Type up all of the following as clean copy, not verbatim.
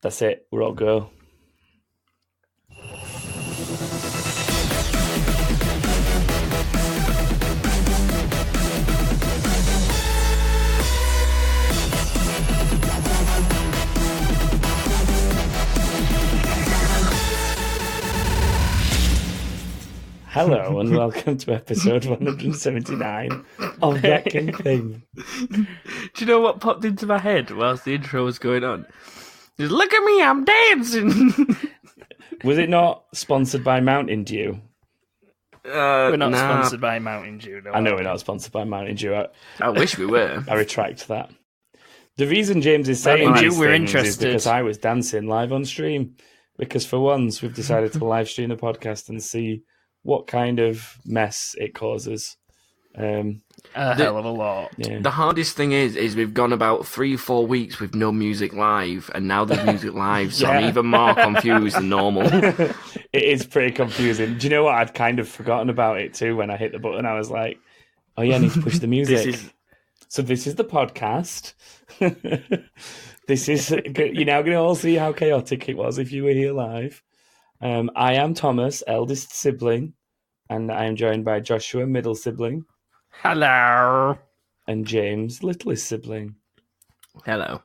That's it. We're all go. Hello and welcome to episode 179 of That King Thing. Do you know what popped into my head whilst the intro was going on? Just look at me, I'm dancing. Was it not sponsored by Mountain Dew? We're not sponsored by Mountain Dew. I know we're not sponsored by Mountain Dew. I wish we were. I retract that. The reason James is saying these things is because I was dancing live on stream. Because for once, we've decided to live stream the podcast and see what kind of mess it causes. A hell of a lot. Yeah. The hardest thing is we've gone about 3-4 weeks with no music live, and now there's music live, so I'm even more confused than normal. It is pretty confusing. Do you know what? I'd kind of forgotten about it too when I hit the button. I was like, oh yeah, I need to push the music. So this is the podcast. This is, you're now going to all see how chaotic it was if you were here live. I am Thomas, eldest sibling, and I am joined by Joshua, middle sibling. Hello. And James, littlest sibling. Hello.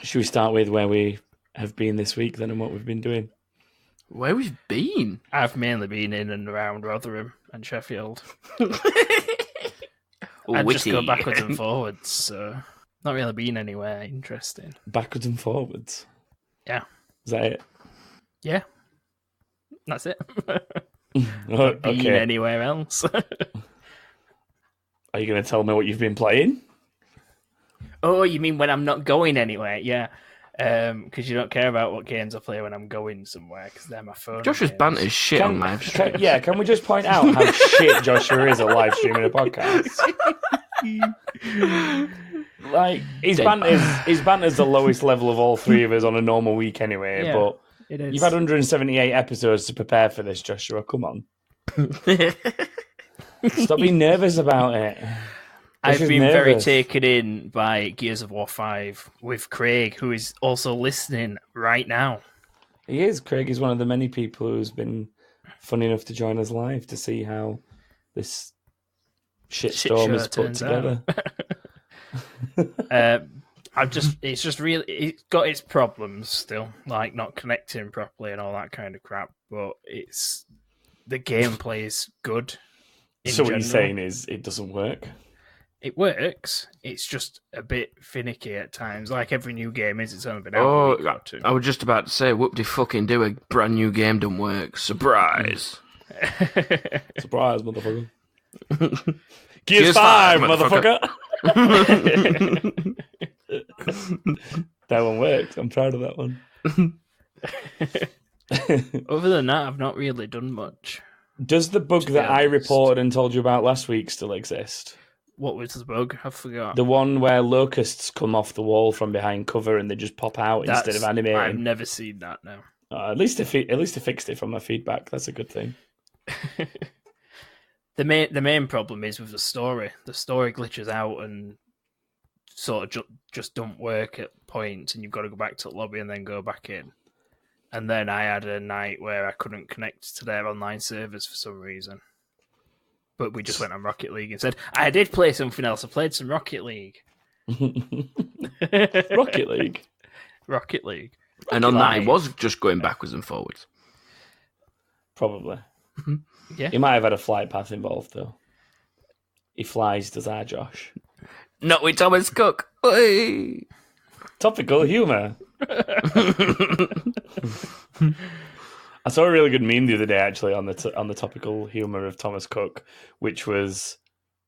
Should we start with where we have been this week then and what we've been doing? Where we've been? I've mainly been in and around Rotherham and Sheffield. I just go backwards and forwards, so not really been anywhere interesting. Backwards and forwards? Yeah. Is that it? Yeah. That's it. Not been anywhere else. Are you going to tell me what you've been playing? Oh, you mean when I'm not going anywhere? Yeah. Because you don't care about what games I play when I'm going somewhere, because they're my phone. Joshua's banter is shit on live stream. Can we just point out how shit Joshua is at live streaming a podcast? Like, his banter's the lowest level of all three of us on a normal week anyway, yeah, but it is. You've had 178 episodes to prepare for this, Joshua. Come on. Stop being nervous about it. I've been very taken in by Gears of War 5 with Craig, who is also listening right now. He is. Craig is one of the many people who's been funny enough to join us live to see how this shitstorm is put together. It's got its problems still, like not connecting properly and all that kind of crap, but the gameplay is good. So what you're saying is it doesn't work? It works. It's just a bit finicky at times. Like every new game is, it's only been out. I was just about to say, whoop-de-fucking-do, a brand new game don't work. Surprise. Surprise, motherfucker. Gears 5, motherfucker. That one worked. I'm proud of that one. Other than that, I've not really done much. Does the bug that I reported and told you about last week still exist? What was the bug? I forgot. The one where locusts come off the wall from behind cover and they just pop out instead of animating. I've never seen that now. At least they fixed it from my feedback. That's a good thing. The main problem is with the story. The story glitches out and sort of just don't work at points, and you've got to go back to the lobby and then go back in. And then I had a night where I couldn't connect to their online servers for some reason. But we just went on Rocket League and said, I did play something else. I played some Rocket League. Rocket League? Rocket League. And on that, it was just going backwards and forwards. Probably. Yeah. He might have had a flight path involved, though. He flies, does our Josh. Not with Thomas Cook. Oy. Topical humour. I saw a really good meme the other day, actually, on the topical humour of Thomas Cook, which was,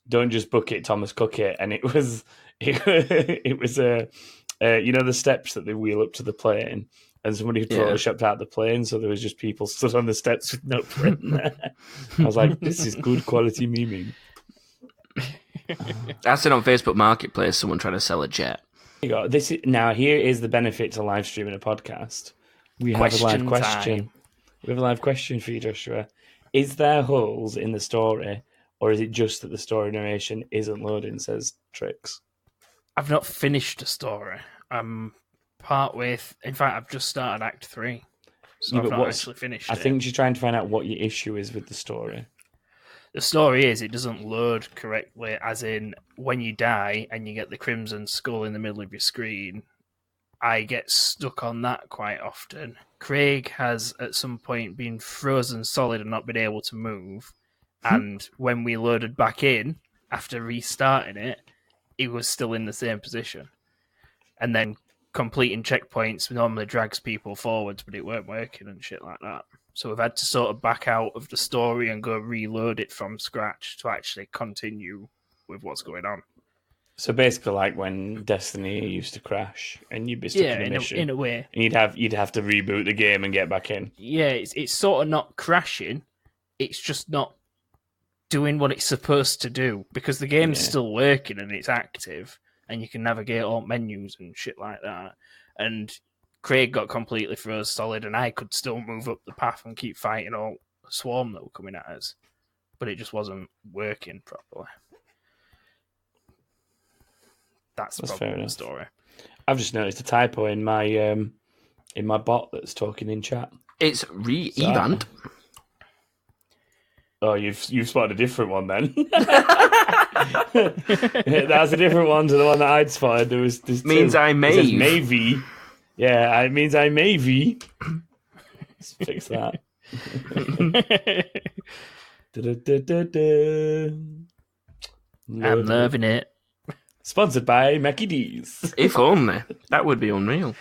"Don't just book it, Thomas Cook it," and it was you know, the steps that they wheel up to the plane, and somebody photoshopped out the plane, so there was just people stood on the steps with no print there. I was like, this is good quality memeing. I said on Facebook Marketplace, someone trying to sell a jet. Now, here is the benefit to live streaming a podcast. We have a live question. Time. We have a live question for you, Joshua. Is there holes in the story, or is it just that the story narration isn't loading, says Trix? I've not finished a story. I'm part with. In fact, I've just started Act 3, so Yeah, I've but not actually finished I it. think she's trying to find out what your issue is with the story. The story is it doesn't load correctly, as in when you die and you get the crimson skull in the middle of your screen. I get stuck on that quite often. Craig has at some point been frozen solid and not been able to move. And when we loaded back in, after restarting it, he was still in the same position. And then completing checkpoints normally drags people forwards, but it weren't working and shit like that. So we've had to sort of back out of the story and go reload it from scratch to actually continue with what's going on. So basically, like when Destiny used to crash and you'd be stuck in a mission, in a way, and you'd have to reboot the game and get back in. Yeah, it's sort of not crashing. It's just not doing what it's supposed to do because the game's still working and it's active, and you can navigate all menus and shit like that. And Craig got completely froze solid, and I could still move up the path and keep fighting all the swarm that were coming at us, but it just wasn't working properly. That's probably the story. I've just noticed a typo in my bot that's talking in chat. It's Evant. Oh, you've spotted a different one then. That's a different one to the one that I'd spotted. There's means two. I may. It says maybe. Yeah, it means I maybe. Let's fix that. I'm loving it. Sponsored by Mackie D's. If only. That would be unreal.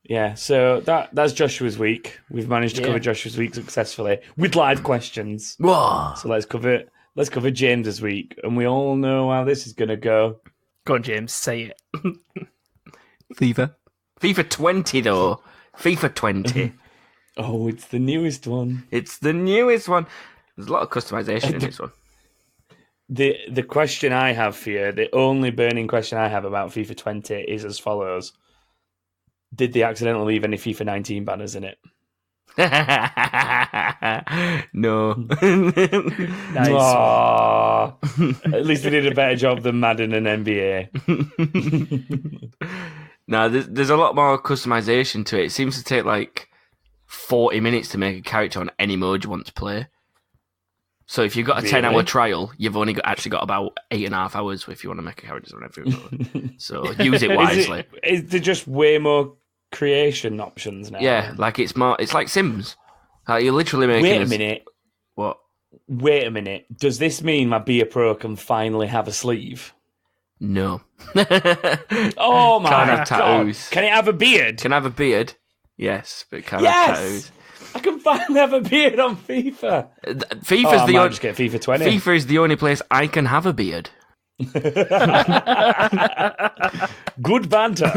Yeah, so that's Joshua's week. We've managed to cover Joshua's week successfully with live questions. Whoa. So let's cover James's week, and we all know how this is going to go. Go on, James, say it. FIFA 20, though. FIFA 20. Oh, it's the newest one. It's the newest one. There's a lot of customization in this one. The question I have for you, the only burning question I have about FIFA 20 is as follows. Did they accidentally leave any FIFA 19 banners in it? No. Nice. At least they did a better job than Madden and NBA. No, there's a lot more customization to it. It seems to take like 40 minutes to make a character on any mode you want to play. So if you've got a 10-hour trial, you've only actually got about 8.5 hours if you want to make a character on every mode. So use it wisely. Is there just way more creation options now? Yeah, like it's like Sims. Like you're literally making. Wait a minute. What? Wait a minute. Does this mean my Be a Pro can finally have a sleeve? No. Oh my Can't have tattoos. God. Can it have a beard? Can have a beard. Yes, but it can't have tattoos. I can finally have a beard on FIFA. FIFA's the only. Just get FIFA 20. FIFA is the only place I can have a beard. Good banter.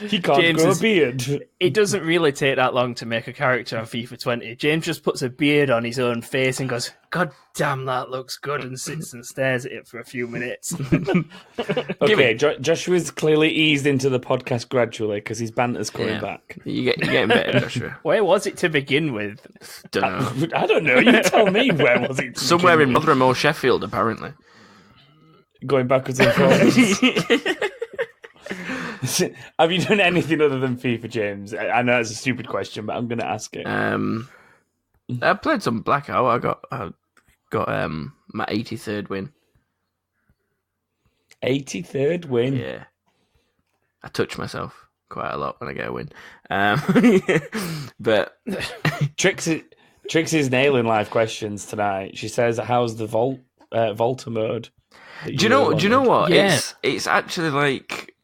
He can't James grow a beard. It doesn't really take that long to make a character on FIFA 20. James just puts a beard on his own face and goes, "God damn, that looks good," and sits and stares at it for a few minutes. Okay, Joshua's clearly eased into the podcast gradually because his banter's coming back. You're getting better, Joshua. Where was it to begin with? Don't know. I don't know. You tell me where was it? Somewhere in Rotherham or Sheffield, apparently. Going backwards and forwards. Have you done anything other than FIFA, James? I know that's a stupid question, but I'm going to ask it. I played some Blackout. I got my 83rd win. 83rd win? Yeah. I touch myself quite a lot when I get a win. But Trixie's nailing live questions tonight. She says, "How's the Volta mode?" Do you know what? Yeah. It's actually like,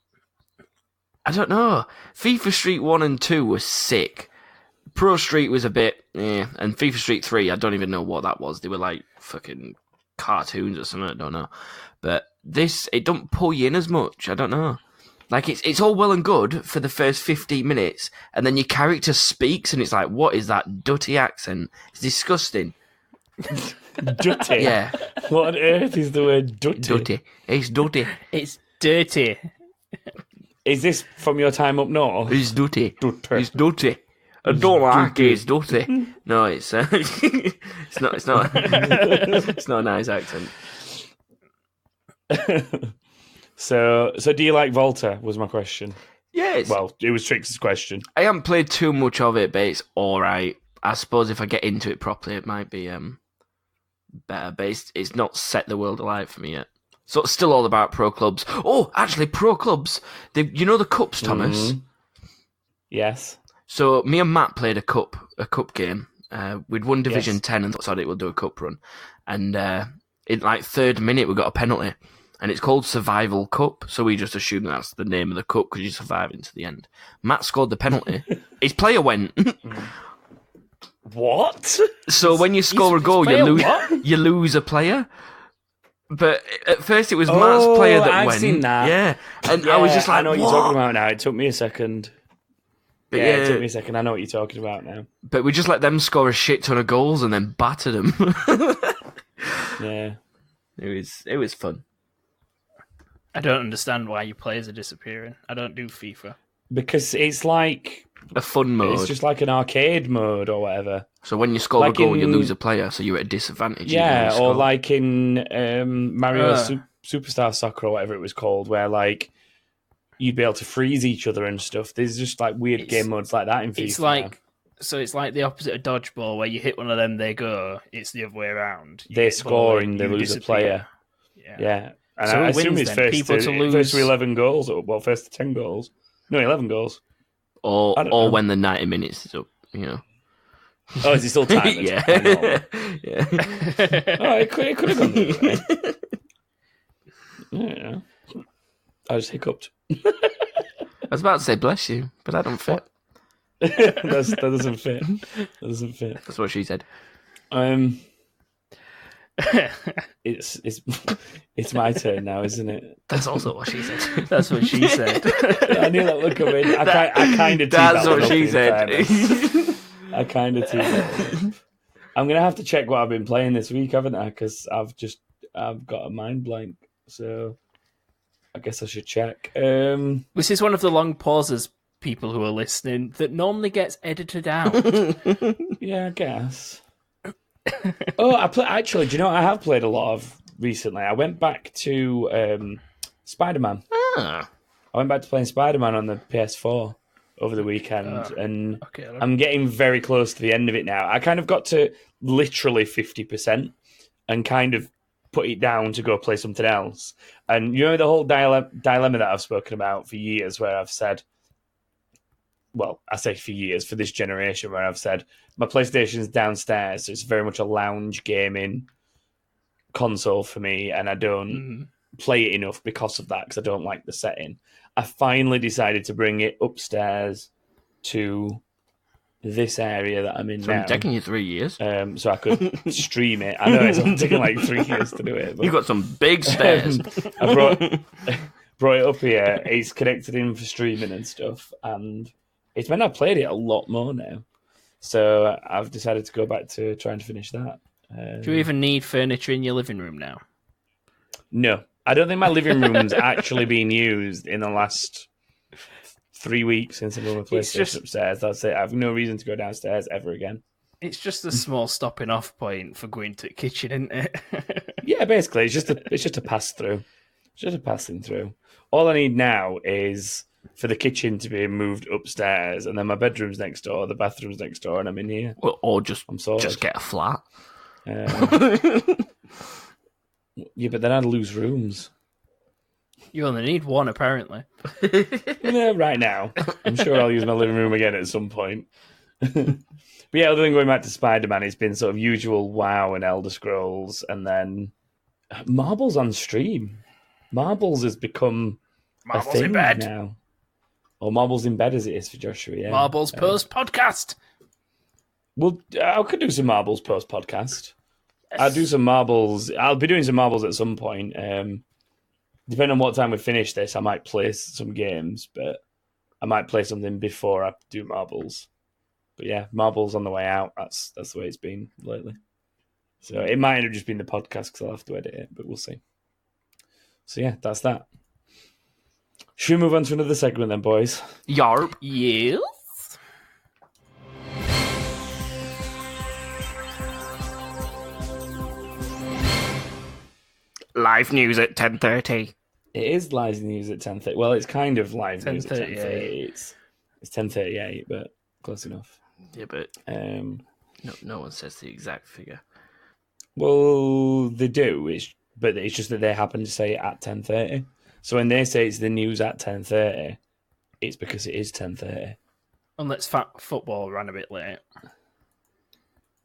I don't know. FIFA Street 1 and 2 was sick. Pro Street was a bit, and FIFA Street 3, I don't even know what that was. They were like fucking cartoons or something, I don't know. But this, it don't pull you in as much, I don't know. Like, it's all well and good for the first 15 minutes, and then your character speaks, and it's like, what is that dirty accent? It's disgusting. Dirty? Yeah. What on earth is the word dirty? Dirty. It's dirty. It's dirty. Is this from your time up north? It's dirty. Dirty. It's dirty. I don't like it. It's dirty. No, it's it's not. It's not. It's not a nice accent. So do you like Volta? Was my question. Yes. Well, it was Trix's question. I haven't played too much of it, but it's all right. I suppose if I get into it properly, it might be better. But it's not set the world alight for me yet. So it's still all about pro clubs. Oh, actually, pro clubs. You know the cups, Thomas? Mm-hmm. Yes. So me and Matt played a cup game. We'd won Division 10 and thought it would do a cup run. And in like third minute, we got a penalty. And it's called Survival Cup. So we just assumed that's the name of the cup because you survive into the end. Matt scored the penalty. His player went. What? So when you score a goal, you lose a player. But at first it was Matt's player that I've went. Seen that. Yeah. And I was just like, I know what you're talking about now. It took me a second. But it took me a second. I know what you're talking about now. But we just let them score a shit ton of goals and then battered them. Yeah. It was fun. I don't understand why your players are disappearing. I don't do FIFA. Because it's like a fun mode. It's just like an arcade mode or whatever. So when you score a goal, you lose a player, so you're at a disadvantage. Yeah, or like in Mario Superstar Soccer or whatever it was called, where like you'd be able to freeze each other and stuff. There's just like weird game modes like that in FIFA. It's like it's like the opposite of dodgeball, where you hit one of them, they go. It's the other way around. They score and they lose a player. Yeah. And so I assume it's first to 11 goals, or first to 10 goals. No, 11 goals. Or when the 90 minutes is up, you know. Oh, is he still timed? Yeah. Yeah. It could have gone the other way. Yeah. I just hiccuped. I was about to say bless you, but that don't fit. That doesn't fit. That doesn't fit. That's what she said. It's my turn now, isn't it? That's also what she said. That's what she said. I knew that would come in. I kind of. That's what she said. I kind of teed that up. I'm gonna have to check what I've been playing this week, haven't I? Because I've got a mind blank. So I guess I should check. This is one of the long pauses, people who are listening, that normally gets edited out. Yeah, I guess. Actually, do you know what I have played a lot of recently? I went back to Spider-Man. I went back to playing Spider-Man on the PS4 over the weekend, and I'm getting very close to the end of it now. I kind of got to literally 50% and kind of put it down to go play something else. And you know the whole dilemma that I've spoken about for years, where I've said, well, I say for years, for this generation, where I've said my PlayStation's downstairs, so it's very much a lounge gaming console for me, and I don't play it enough because of that, because I don't like the setting. I finally decided to bring it upstairs to this area that I'm in now. It's taking you 3 years. So I could stream it. I know it's only taking like 3 years to do it. But, you've got some big stairs. I brought it up here. It's connected in for streaming and stuff, and it's meant I've played it a lot more now. So I've decided to go back to trying to finish that. Do you even need furniture in your living room now? No. I don't think my living room's actually been used in the last 3 weeks since I've moved my PlayStation upstairs. That's it. I have no reason to go downstairs ever again. It's just a small stopping off point for going to the kitchen, isn't it? Yeah, basically. It's just a pass through. It's just a passing through. All I need now is for the kitchen to be moved upstairs, and then my bedroom's next door, the bathroom's next door, and I'm in here. Well, or just get a flat. Yeah, but then I'd lose rooms. You only need one, apparently. Yeah, right now. I'm sure I'll use my living room again at some point. But yeah, other than going back to Spider-Man, it's been sort of usual WoW and Elder Scrolls, and then Marbles on stream. Marbles has become Marbles a thing in bed now. Or Marbles in bed, as it is for Joshua. Yeah. Marbles post podcast. Well, I could do some Marbles post podcast. I'll do some Marbles. I'll be doing some Marbles at some point. Depending on what time we finish this, I might play some games, but I might play something before I do Marbles. But yeah, Marbles on the way out. That's the way it's been lately. So it might end up just being the podcast because I'll have to edit it, but we'll see. So yeah, that's that. Should we move on to another segment then, boys? Yarp. Yes. Live news at 10:30. It is live news at 10:30. Well, it's kind of live news at 10:30. 10:38. It's 10:38, but close enough. Yeah, but no one says the exact figure. Well, they do. But it's just that they happen to say it at 10:30. So when they say it's the news at 10:30, it's because it is 10:30. Unless football ran a bit late.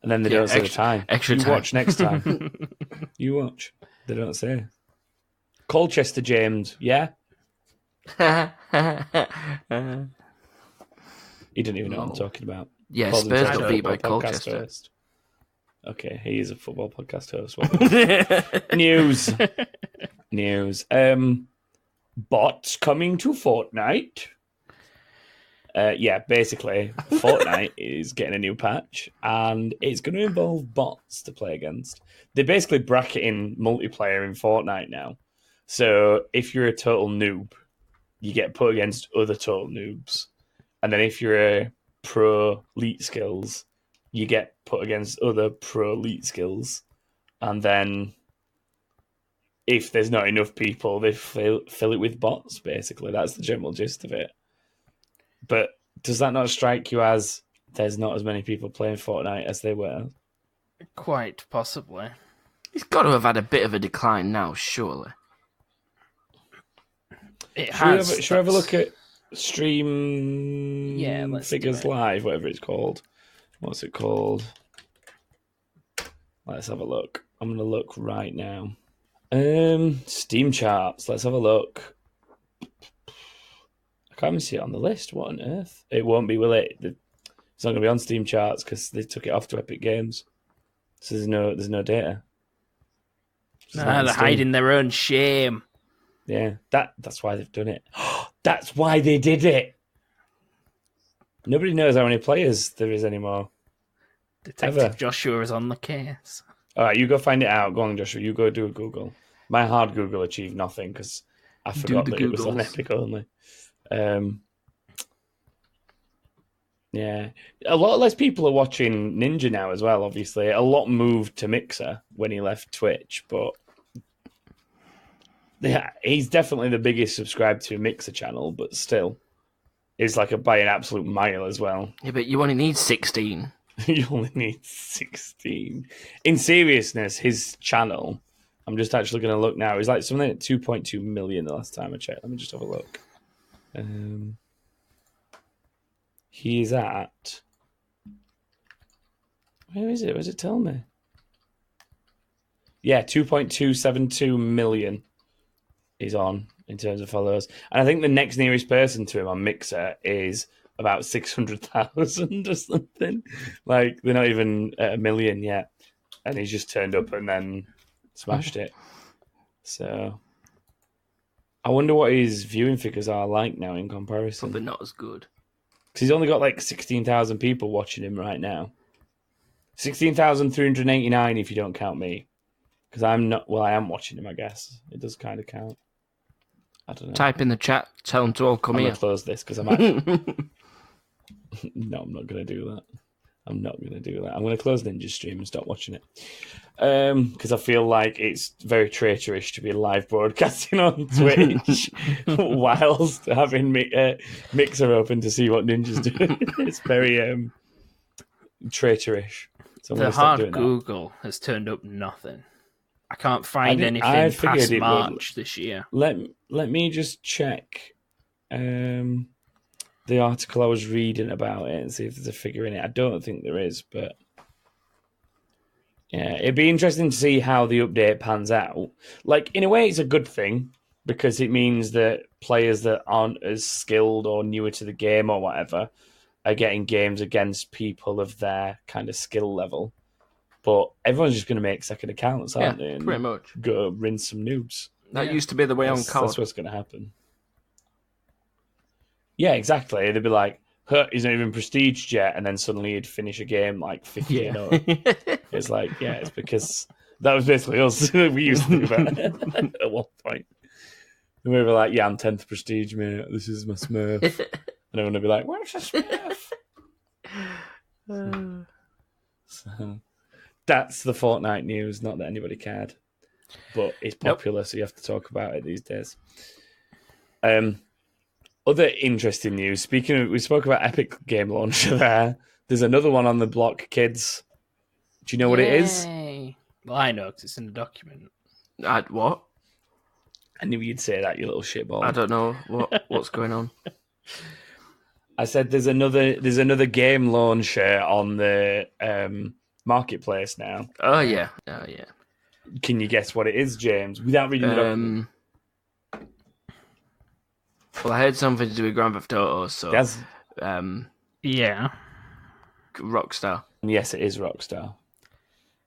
And then they don't say the time. Extra you time. watch next time. You watch. They don't say. Colchester, James. Yeah? He didn't even know what I'm talking about. Yeah, Calls Spurs himself got a beat by football podcast Colchester. host. Okay, he is a football podcast host. News. Bots coming to Fortnite. Basically, Fortnite is getting a new patch, and it's going to involve bots to play against. They're basically bracketing multiplayer in Fortnite now. So if you're a total noob, you get put against other total noobs. And then if you're a pro elite skills, you get put against other pro elite skills. And then if there's not enough people, they fill it with bots, basically. That's the general gist of it. But does that not strike you as there's not as many people playing Fortnite as they were? Quite possibly. It's got to have had a bit of a decline now, surely. Should we have a look at Stream let's Figures Live, whatever it's called? What's it called? Let's have a look. I'm going to look right now. Steam charts. Let's have a look. I can't even see it on the list. What on earth? It won't be, will it? It's not going to be on Steam charts because they took it off to Epic Games. So there's no data. They're hiding their own shame. Yeah, that's why they've done it. That's why they did it. Nobody knows how many players there is anymore. Detective Joshua is on the case. All right, you go find it out. Go on, Joshua. You go do a Google. My hard Google achieved nothing because I forgot that it was on Epic only. Yeah, a lot less people are watching Ninja now as well. Obviously, a lot moved to Mixer when he left Twitch, but yeah, he's definitely the biggest subscribed to Mixer channel. But still, it's like by an absolute mile as well. Yeah, but you only need 16. You only need 16. In seriousness, his channel, I'm just actually going to look now, is like something like 2.2 million the last time I checked. Let me just have a look. He's at... Where is it? Where does it tell me? Yeah, 2.272 million is on in terms of followers. And I think the next nearest person to him on Mixer is about 600,000 or something. Like, they're not even at 1 million yet. And he's just turned up and then smashed it. So, I wonder what his viewing figures are like now in comparison. Probably not as good. Because he's only got like 16,000 people watching him right now. 16,389 if you don't count me. Because I am watching him, I guess. It does kind of count. I don't know. Type in the chat, tell them to all come I'm here. going to close this because I'm actually... No, I'm not going to do that. I'm going to close Ninja's stream and stop watching it. Because I feel like it's very traitorous to be live broadcasting on Twitch whilst having Mixer open to see what Ninja's doing. It's very traitorous. So the hard Google has turned up nothing. I can't find anything past March this year. Let me just check the article I was reading about it and see if there's a figure in it. I don't think there is, but yeah, it'd be interesting to see how the update pans out. Like, in a way, it's a good thing because it means that players that aren't as skilled or newer to the game or whatever are getting games against people of their kind of skill level. But everyone's just going to make second accounts, aren't they? And pretty much. Go rinse some noobs. That used to be the way on COD. That's what's going to happen. Yeah, exactly. They'd be like, he's not even prestiged yet, and then suddenly he'd finish a game like 50 and 0. It's like, yeah, it's because that was basically us. We used to do that at one point. And we were like, yeah, I'm 10th prestige, mate. This is my Smurf. And everyone would be like, where's the Smurf? So, that's the Fortnite news, not that anybody cared. but it's popular, so you have to talk about it these days. Other interesting news. Speaking of, we spoke about Epic Game Launcher there. There's another one on the block, kids. Do you know what it is? Well, I know because it's in the document. What? I knew you'd say that, you little shitball. I don't know what's going on. I said there's another game launcher on the marketplace now. Oh yeah. Can you guess what it is, James? Without reading the document. Well, I heard something to do with Grand Theft Auto, so Yes. Yeah. Rockstar. Yes, it is Rockstar.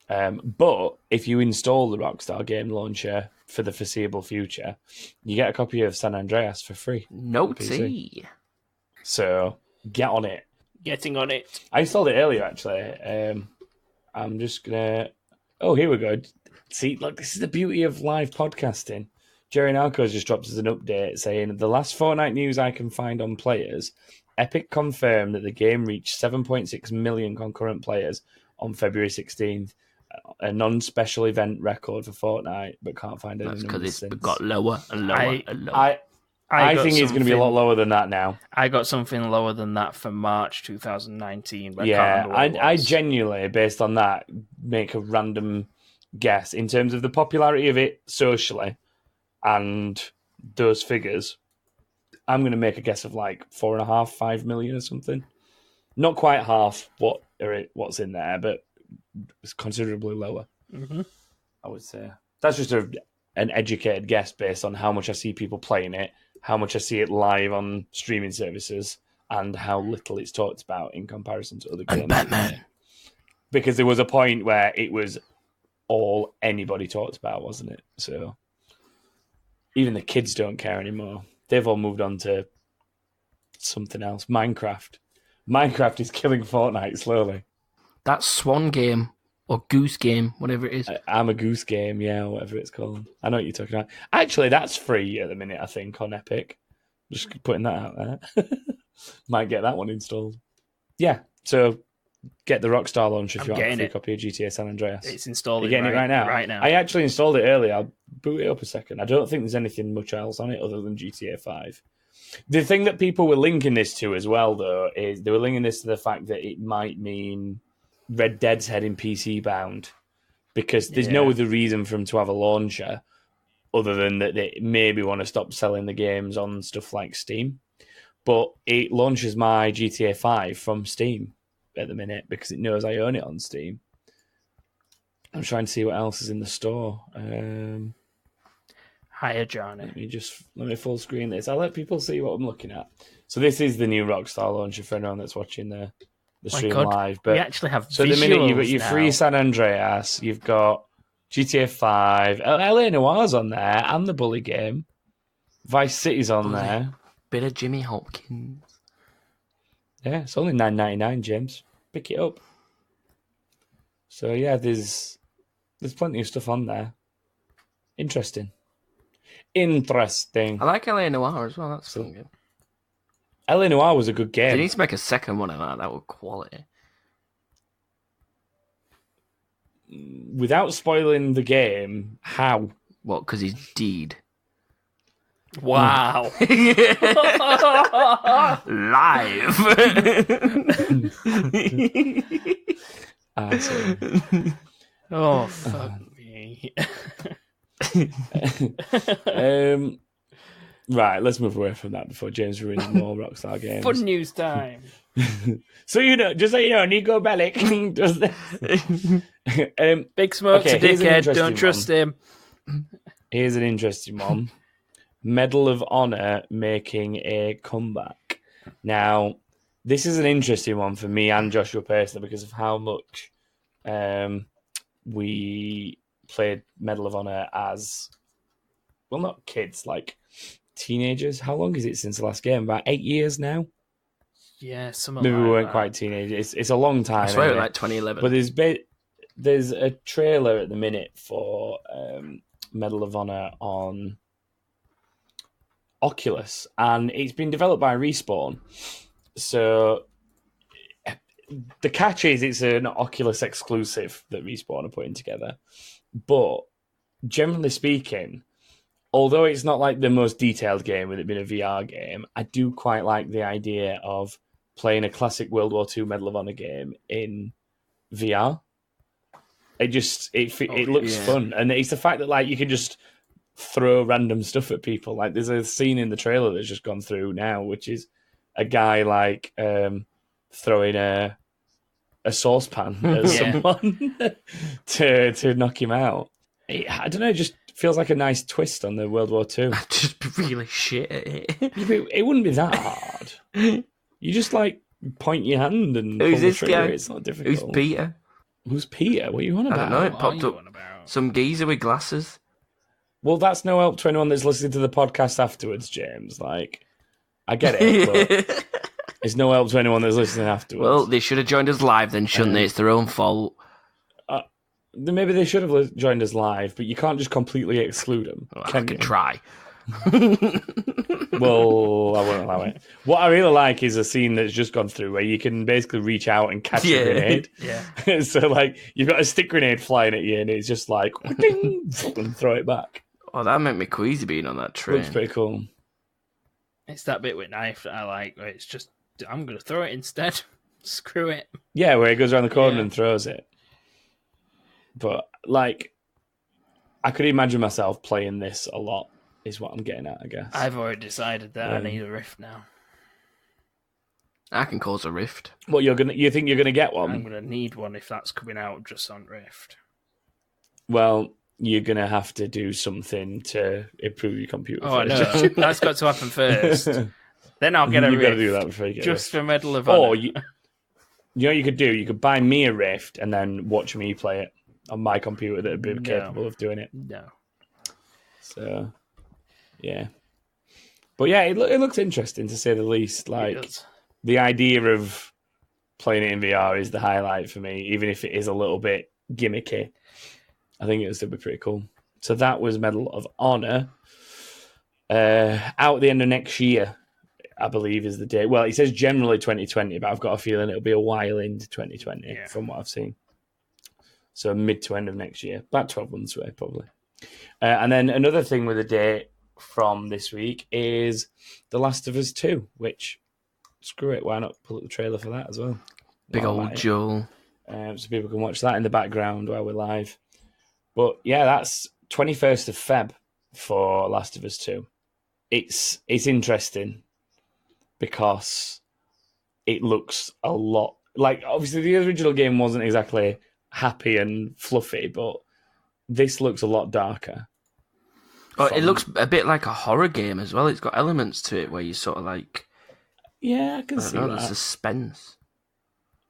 But if you install the Rockstar game launcher for the foreseeable future, you get a copy of San Andreas for free. Naughty. So get on it. Getting on it. I installed it earlier, actually. I'm just gonna. Oh, here we go. See, look, this is the beauty of live podcasting. Jerry Narco's just dropped us an update saying the last Fortnite news I can find on players. Epic confirmed that the game reached 7.6 million concurrent players on February 16th, a non-special event record for Fortnite, but can't find any numbers because it's since. got lower and lower and lower. I think it's going to be a lot lower than that now. I got something lower than that for March 2019. But Yeah, I genuinely, based on that, make a random guess in terms of the popularity of it socially and those figures. I'm going to make a guess of like 4.5, 5 million or something. Not quite half what's in there, but it's considerably lower. Mm-hmm. I would say that's just an educated guess based on how much I see people playing it, how much I see it live on streaming services, and how little it's talked about in comparison to other games. And Batman. Because there was a point where it was all anybody talked about, wasn't it? So even the kids don't care anymore. They've all moved on to something else. Minecraft. Minecraft is killing Fortnite slowly. That Swan game or Goose game, whatever it is. I'm a Goose game, yeah, whatever it's called. I know what you're talking about. Actually, that's free at the minute, I think, on Epic. Just putting that out there. Might get that one installed. Yeah, so get the Rockstar launcher if you want a free copy of GTA San Andreas. It's installed. You're getting it right now? Right now. I actually installed it earlier. I'll boot it up a second. I don't think there's anything much else on it other than GTA 5. The thing that people were linking this to as well, though, is they were linking this to the fact that it might mean Red Dead's heading PC bound, because there's no other reason for them to have a launcher other than that they maybe want to stop selling the games on stuff like Steam. But it launches my GTA 5 from Steam at the minute because it knows I own it on Steam. I'm trying to see what else is in the store. Hiya, Johnny. Let me full screen this. I'll let people see what I'm looking at. So this is the new Rockstar launcher for anyone that's watching the stream live. But we actually have. So at the minute you've got your free San Andreas, you've got GTA 5, LA Noir's on there, and the Bully game. Vice City's on there. Bit of Jimmy Hopkins. Yeah, it's only $9.99, James. Pick it up. So yeah, there's plenty of stuff on there. Interesting. I like LA Noir as well. That's so good. LA Noir was a good game. They need to make a second one of that. That was quality. Without spoiling the game, how? What? Because he's deed. Wow. Live. Oh, fuck me. Right, let's move away from that before James ruins more Rockstar games. Fun news time. So just so you know, Nico Bellic does this. Big Smoke's a dickhead. Don't trust him. Here's an interesting one. Medal of Honor making a comeback. Now, this is an interesting one for me and Joshua personally because of how much we played Medal of Honor as, well, not kids, like teenagers. How long is it since the last game? About 8 years now? Yeah, something maybe like we weren't that. Quite teenagers. It's a long time. I swear anyway. like 2011. But there's a trailer at the minute for Medal of Honor on Oculus, and it's been developed by Respawn. So the catch is it's an Oculus exclusive that Respawn are putting together. But generally speaking, although it's not like the most detailed game with it being a VR game, I do quite like the idea of playing a classic World War II Medal of Honor game in VR. It looks fun, and it's the fact that like you can just throw random stuff at people. Like there's a scene in the trailer that's just gone through now, which is a guy like throwing a saucepan at someone to knock him out. I don't know, it just feels like a nice twist on the World War II. I'd just be really shit at it. It wouldn't be that hard. You just like point your hand and Who's pull the this trigger. guy? It's not difficult. Who's Peter? Who's Peter? What are you on about? I don't know. It What popped are you up. on about? Some geezer with glasses. Well, that's no help to anyone that's listening to the podcast afterwards, James. Like, I get it, but it's no help to anyone that's listening afterwards. Well, they should have joined us live then, shouldn't they? It's their own fault. Maybe they should have joined us live, but you can't just completely exclude them. Well, Can I you? can try. Well, I won't allow it. What I really like is a scene that's just gone through where you can basically reach out and catch a grenade. Yeah. So, like, you've got a stick grenade flying at you, and it's just like, ding, and throw it back. Oh, that made me queasy being on that train. Looks pretty cool. It's that bit with knife that I like, where it's just, I'm going to throw it instead. Screw it. Yeah, where it goes around the corner Yeah. and throws it. But, like, I could imagine myself playing this a lot, is what I'm getting at, I guess. I've already decided that I need a rift now. I can cause a rift. What, you think you're gonna get one? I'm going to need one if that's coming out just on Rift. Well, you're gonna have to do something to improve your computer. Oh, I first. know. That's got to happen first. Then I'll get a You've Rift. got to do that before you get just a for Medal of Rift. Honor. Or you know what you could do? You could buy me a Rift and then watch me play it on my computer that would be capable of doing it. No. So, yeah. But yeah, it looks interesting to say the least. Like, the idea of playing it in VR is the highlight for me, even if it is a little bit gimmicky. I think it'll still be pretty cool. So that was Medal of Honor. Out at the end of next year, I believe, is the date. Well, it says generally 2020, but I've got a feeling it'll be a while into 2020 from what I've seen. So mid to end of next year. About 12 months away, probably. And then another thing with a date from this week is The Last of Us 2, which, screw it, why not pull up the trailer for that as well? Big old Joel. So people can watch that in the background while we're live. But yeah, that's 21st of Feb for Last of Us 2. It's interesting because it looks a lot like, obviously the original game wasn't exactly happy and fluffy, but this looks a lot darker. Oh, it looks a bit like a horror game as well. It's got elements to it where you sort of like, yeah, I can see that. The suspense.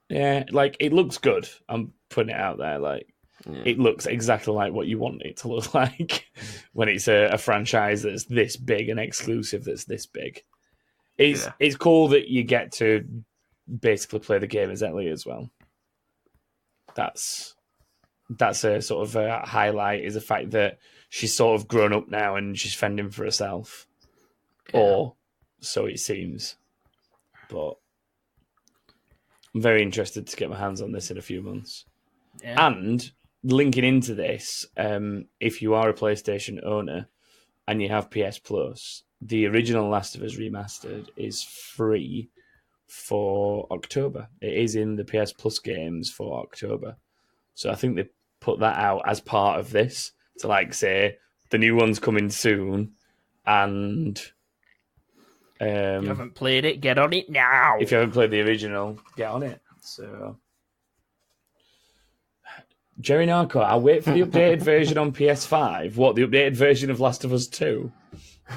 Yeah, like it looks good. I'm putting it out there. Like it looks exactly like what you want it to look like when it's a franchise that's this big, an exclusive that's this big. It's cool that you get to basically play the game as Ellie as well. That's a sort of a highlight, is the fact that she's sort of grown up now and she's fending for herself, or so it seems. But I'm very interested to get my hands on this in a few months. Yeah. And linking into this, if you are a PlayStation owner and you have PS Plus, the original Last of Us Remastered is free for October. It is in the PS Plus games for October. So I think they put that out as part of this to like say the new one's coming soon, and if you haven't played it, get on it now. If you haven't played the original, get on it. So Jerry Narco, I'll wait for the updated version on PS5. What, the updated version of Last of Us 2?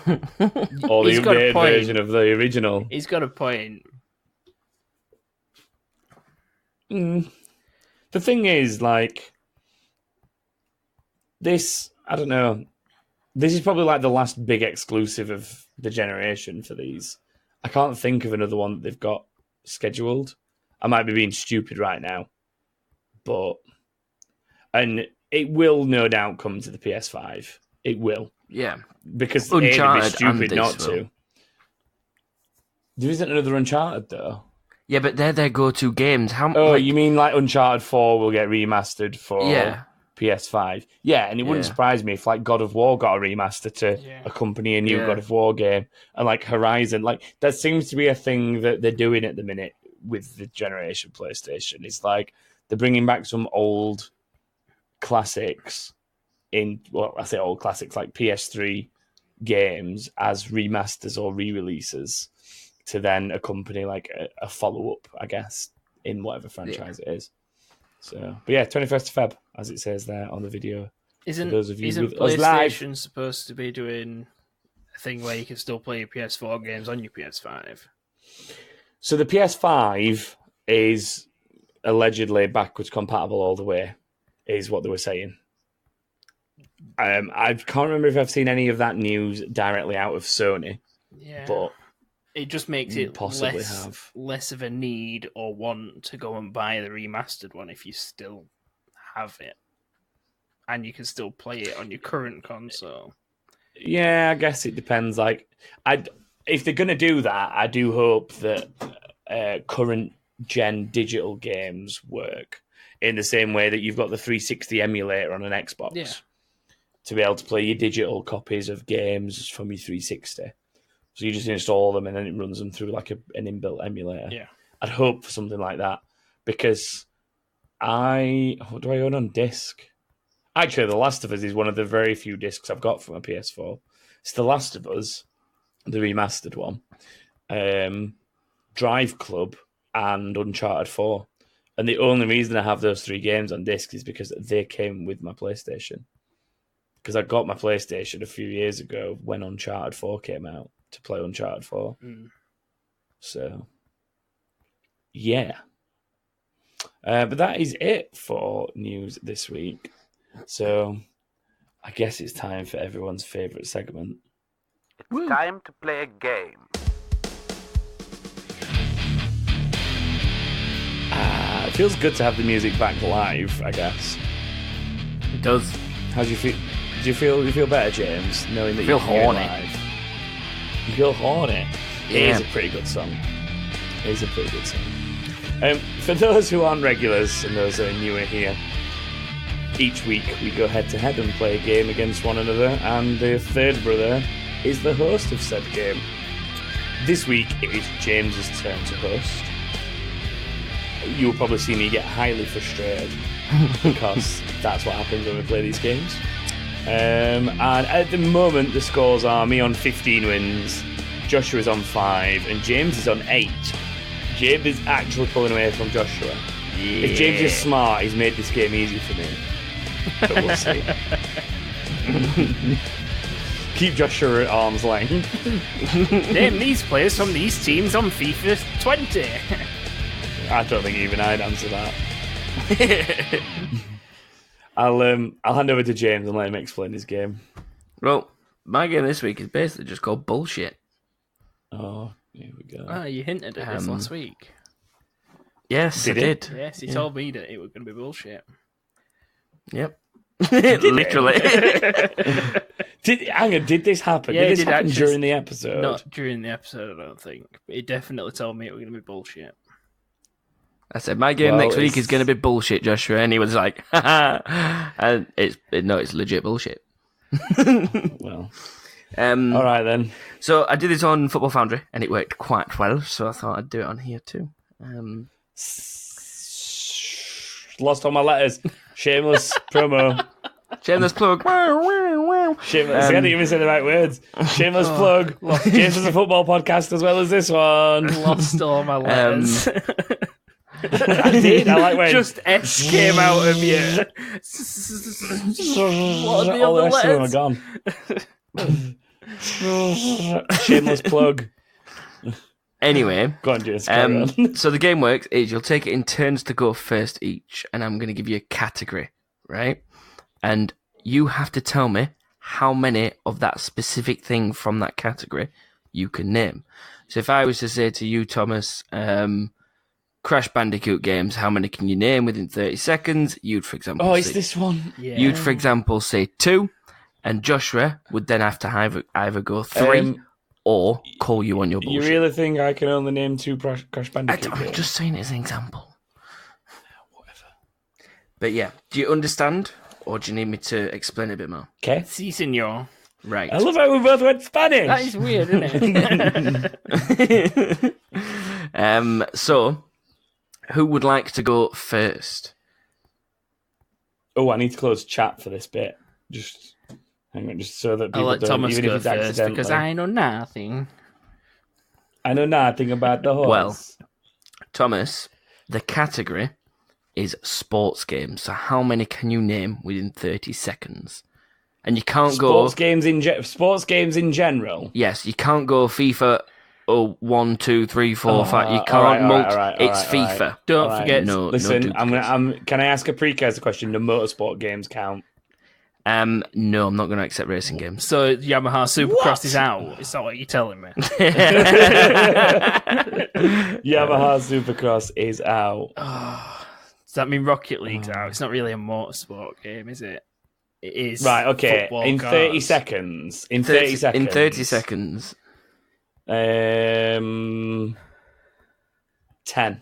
Or the updated version of the original? He's got a point. The thing is, like, this, I don't know, this is probably like the last big exclusive of the generation for these. I can't think of another one that they've got scheduled. I might be being stupid right now, and it will no doubt come to the PS5. It will. Yeah. Because Uncharted, it'd be stupid not to. There isn't another Uncharted, though. Yeah, but they're their go-to games. You mean like Uncharted 4 will get remastered for... Yeah. PS5. Yeah, and it wouldn't surprise me if like God of War got a remaster to accompany a new God of War game, and like Horizon, like that seems to be a thing that they're doing at the minute with the generation PlayStation. It's like they're bringing back some old classics I say old classics like PS3 games as remasters or re-releases to then accompany like a follow-up, I guess, in whatever franchise it is. So, but yeah, 21st of Feb, as it says there on the video. Isn't PlayStation PlayStation supposed to be doing a thing where you can still play your PS4 games on your PS5? So the PS5 is allegedly backwards compatible all the way, is what they were saying. I can't remember if I've seen any of that news directly out of Sony, but it just makes it possibly less of a need or want to go and buy the remastered one if you still have it. And you can still play it on your current console. Yeah, I guess it depends. Like, if they're going to do that, I do hope that current gen digital games work in the same way that you've got the 360 emulator on an Xbox to be able to play your digital copies of games from your 360. So you just install them and then it runs them through like an inbuilt emulator. Yeah, I'd hope for something like that because what do I own on disc? Actually, The Last of Us is one of the very few discs I've got for my PS4. It's The Last of Us, the remastered one, Drive Club, and Uncharted 4. And the only reason I have those 3 games on disc is because they came with my PlayStation. Because I got my PlayStation a few years ago when Uncharted 4 came out to play Uncharted 4. So, yeah. But that is it for news this week. So, I guess it's time for everyone's favourite segment. It's time to play a game. It feels good to have the music back live, I guess. It does. How do you feel? Do you feel better, James, knowing that feel you feel horny. live? You feel horny? Yeah. It is a pretty good song. It is a pretty good song. For those who aren't regulars and those who are newer here, each week we go head-to-head and play a game against one another, and the third brother is the host of said game. This week it is James's turn to host. You'll probably see me get highly frustrated because that's what happens when we play these games. And at the moment the scores are me on 15 wins, Joshua's on 5, and James is on 8. James is actually pulling away from Joshua. Yeah. If James is smart, he's made this game easy for me. But we'll see. Keep Joshua at arm's length. Name these players from these teams on FIFA 20. I don't think even I'd answer that. I'll hand over to James and let him explain his game. Well, my game this week is basically just called Bullshit. Oh, here we go. Ah, you hinted at this last week. Yes, I did. Yes, he told me that it was going to be bullshit. Yep. Literally. Did this happen? Yeah, did this it happen actually- during the episode? Not during the episode, I don't think. But he definitely told me it was going to be bullshit. I said, my game next week is going to be bullshit, Joshua. And he was like, haha. And it's legit bullshit. Well, all right then. So I did this on Football Foundry, and it worked quite well. So I thought I'd do it on here too. Lost all my letters. Shameless promo. Shameless plug. Shameless. I can't even say the right words. Shameless plug. James is a football podcast as well as this one. Lost all my letters. I did. I like when just S came out of you. What are the all the other rest letters? of them are gone. Shameless plug. Anyway, Go on, James. Carry on. so the game works is you'll take it in turns to go first each, and I'm going to give you a category, right? And you have to tell me how many of that specific thing from that category you can name. So if I was to say to you, Thomas, Crash Bandicoot games, how many can you name within 30 seconds? You'd, for example, It's this one. Yeah. You'd, for example, say 2, and Joshua would then have to either go 3 or call you on your bullshit. You really think I can only name 2 Crash Bandicoot I'm games? just saying it as an example. Whatever. But yeah, do you understand? or do you need me to explain it a bit more? Okay. Si, senor. Right. I love how we both went Spanish. That is weird, isn't it? So, who would like to go first? Oh, I need to close chat for this bit. Just hang on, just so that people I'll let don't, Thomas even go if it's first accidentally. because I know nothing. I know nothing about the horse. Well, Thomas, the category is sports games. So how many can you name within 30 seconds? And you can't sports go... games in general. Yes, you can't go FIFA 1, 2, 3, 4, 5. You can't It's FIFA. Don't forget. No, listen, no can I ask a precursor question? Do motorsport games count? No, I'm not going to accept racing games. So Yamaha Supercross is out. Is that what you're telling me? Yamaha Supercross is out. Does that mean Rocket League's out? It's not really a motorsport game, is it? It is. Right, okay. Football In cars. 30 seconds. In 30 seconds. In 30 seconds. 10.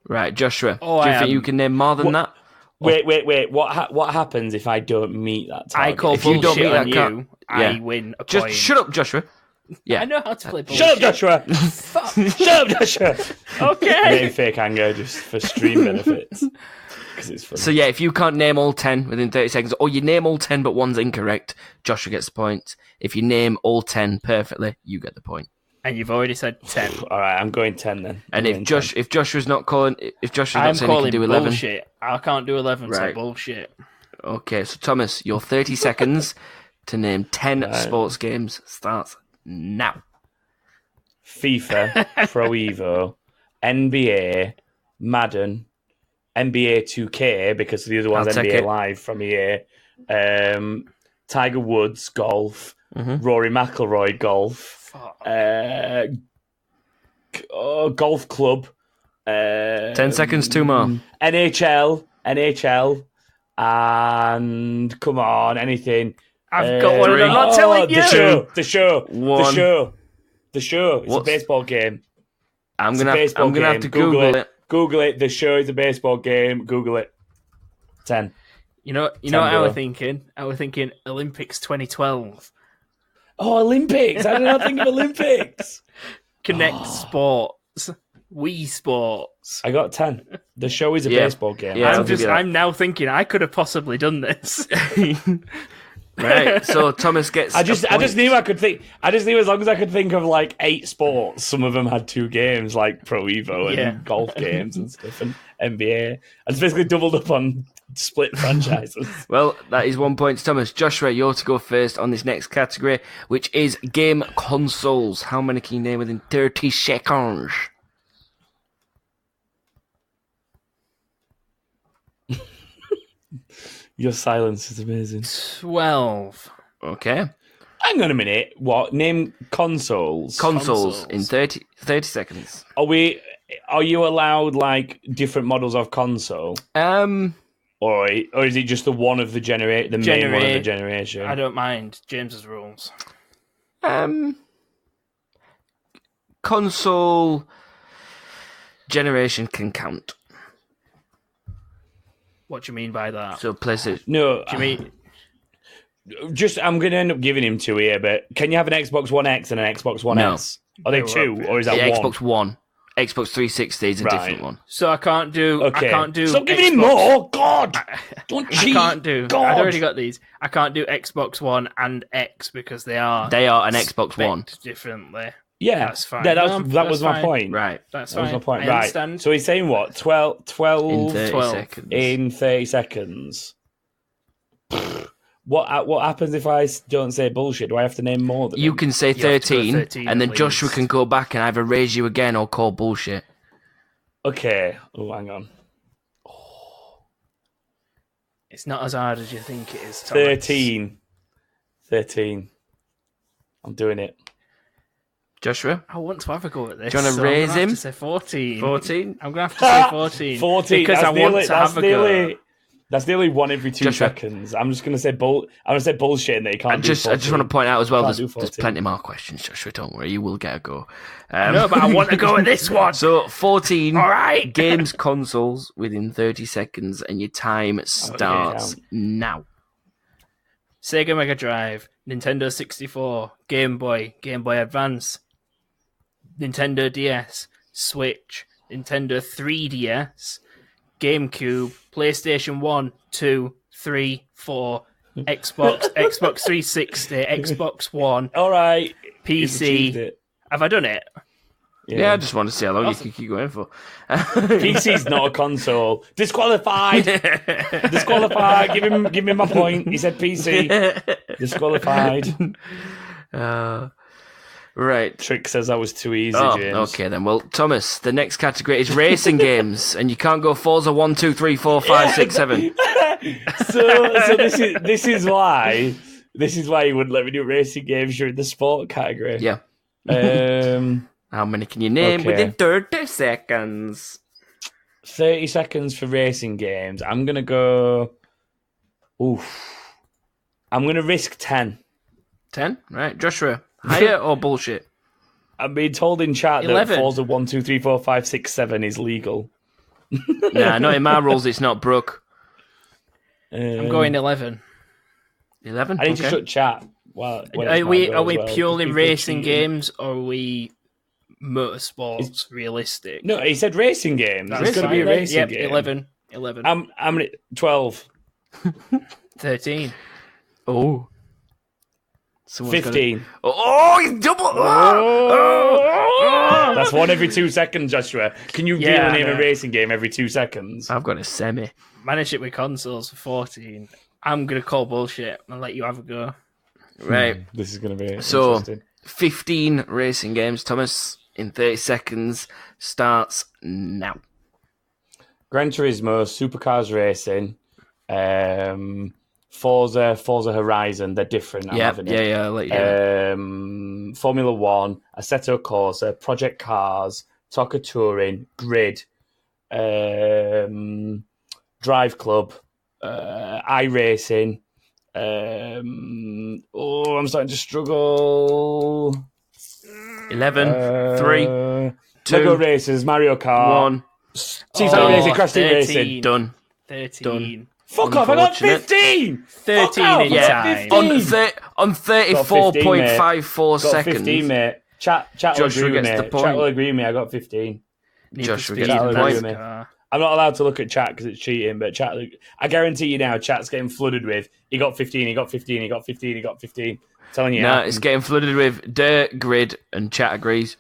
Right, Joshua. Oh, do you think you can name more than that? Wait. What happens if I don't meet that target? I call If you don't bullshit meet on that you. yeah. I win a Just point. shut up, Joshua. Yeah. I know how to play bullshit. Shut up, Joshua! Shut up, Joshua! Okay. Name fake anger just for stream benefits. Because it's funny. So yeah, if you can't name all 10 within 30 seconds, or you name all 10 but one's incorrect, Joshua gets the point. If you name all 10 perfectly, you get the point. And you've already said 10. All right, I'm going 10 then. And if Joshua's not saying he can do 11, bullshit. I can't do 11, Right. so bullshit. okay. So Thomas, your 30 seconds to name 10 sports games starts now. FIFA, Pro Evo, NBA, Madden, NBA 2K, because the other one's I'll take NBA it. Live from EA, Tiger Woods, golf, Rory McIlroy, golf, golf club, 10 seconds, 2 more. NHL, and come on, anything. I've got one and I'm three. not telling you. The show. It's a What's- baseball game. I'm It's a gonna baseball have game. to Google it. Google it. The show is a baseball game. Google it. 10. You know what I Tambo. was thinking? I was thinking Olympics 2012. Oh, Olympics! I did not think of Olympics. Connect Sports. Wii Sports. I got 10. The show is a Yeah. baseball game. Yeah, I'll I'm give you that. I'm now thinking I could have possibly done this. Right, so Thomas gets. I just knew I could think. I just knew as long as I could think of like 8 sports, some of them had 2 games, like Pro Evo and Yeah. golf games and stuff, and NBA. I just basically doubled up on split franchises. Well, that is 1 point to Thomas. Joshua, you're to go first on this next category, which is game consoles. How many can you name within 30 seconds? Your silence is amazing. 12. Okay. Hang on a minute. What? Name consoles. Consoles in 30 seconds. Are you allowed like different models of console, or is it just the one of the main one of the generation? I don't mind James's rules. Console generation can count. What do you mean by that? So PlayStation. No, Do you mean I'm going to end up giving him 2 here, but can you have an Xbox One X and an Xbox One No. S? Are they No, 2, or is that Yeah, one? Xbox One. Xbox 360 is a Right. different one. so? I can't do. Okay. I can't do. Stop giving him Xbox- more. God, don't I cheat. can't do. God. I've already got these. I can't do Xbox One and X because they are an Xboc One. spec'd differently. Yeah, That's fine. Yeah, No, that was that's my fine. point. Right. That's That was fine. my point. I Right. understand. So he's saying what? 12 In 30 12. seconds. in 30 seconds. What happens if I don't say bullshit? Do I have to name more than You him? can say You have to go 13, 13 and then at Joshua least. can go back and either raise you again or call bullshit. Okay. Oh, hang on. It's not as hard as you think it is. Thomas. 13. I'm doing it. Joshua? I want to have a go at this. Do you wanna so raise I'm gonna him? Have to say 14. 14? I'm gonna have to say 14. 14. because I want to have a go. That's nearly 1 every 2 Joshua. seconds. I'm just gonna say I'm gonna say bullshit, and they can't. I just want to point out as well, Can't there's do 14. plenty more questions, Joshua. Don't worry, you will get a go. No, but I want to go at this one. So 14 All right. games consoles within 30 seconds, and your time starts count. now. Sega Mega Drive, Nintendo 64, Game Boy, Game Boy Advance, Nintendo DS, Switch, Nintendo 3DS, GameCube, PlayStation 1, 2, 3, 4, Xbox, Xbox 360, Xbox One, All right. PC. Have I done it? Yeah, I just want to see how long you can keep going for. PC's not a console. Disqualified. Disqualified. Give me my point. He said PC. Disqualified. Right. Trick says that was too easy, Oh, James. okay then. Well, Thomas, the next category is racing games, and you can't go Forza 1, 2, 3, 4, 5, 6, 7. So this is why you wouldn't let me do racing games during the sport category. Yeah. How many can you name within 30 seconds? 30 seconds for racing games. I'm gonna go. I'm gonna risk 10. 10? Right, Joshua. Higher or bullshit? I'm being told in chat 11. that Forza 1, 2, 3, 4, 5, 6, 7 is legal. Nah, not in my rules. It's not Brooke. I'm going 11. 11? I need to shut chat. Well, Are we purely racing games, or are we motorsports realistic? No, he said racing games. That's It's going to be a fine. racing game. 11. I'm 12. 13. Oh. 15. Oh, he's double. That's one every 2 seconds, Joshua. Can you Yeah, really name I a know. racing game every 2 seconds? I've got a semi. Manage it with consoles for 14. I'm going to call bullshit and let you have a go. Right. This is going to be So, interesting. 15 racing games, Thomas, in 30 seconds, starts now. Gran Turismo, Supercars Racing, Forza Horizon. They're different. I'm having it. Yeah, I'll let you know. Formula One, Assetto Corsa, Project Cars, Toca Touring, Grid, Drive Club, iRacing. I'm starting to struggle. 11, 3, 2, Lego Racers, Mario Kart, 1. Team Racing, Crash Team 13. Racing. Done. 13. Fuck off! I got Unfortunate. 15. 13 Fuck off, in I got time. 15. On 34.54 Got seconds. 15, mate. Chat will Joshua agree with gets me. the point. Chat will agree with me. I got 15. Need Joshua for gets speed the in point. NASCAR. I'm not allowed to look at chat because it's cheating, but chat. I guarantee you now, chat's getting flooded with. He got 15. He got 15. He got 15. He got 15. I'm telling you. No, now. it's getting flooded with dirt, grid, and chat agrees.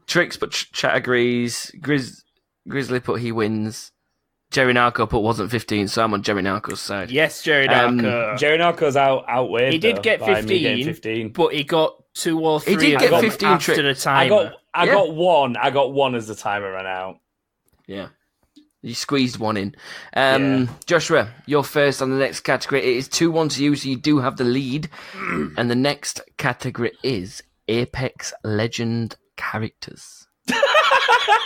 Tricks, but chat agrees. Grizzly put he wins. Jerry Narco put wasn't 15, so I'm on Jerry Narco's side. Yes, Jerry Darko. Jerry Narco's outweighed. He did though, get by me getting 15, but he got 2 or 3 He did of get them 15 after tricks. the timer. I got one. I got one as the timer ran out. Yeah. You squeezed one in. Yeah. Joshua, you're first on the next category. It is 2-1 to you, so you do have the lead. And the next category is Apex Legend characters.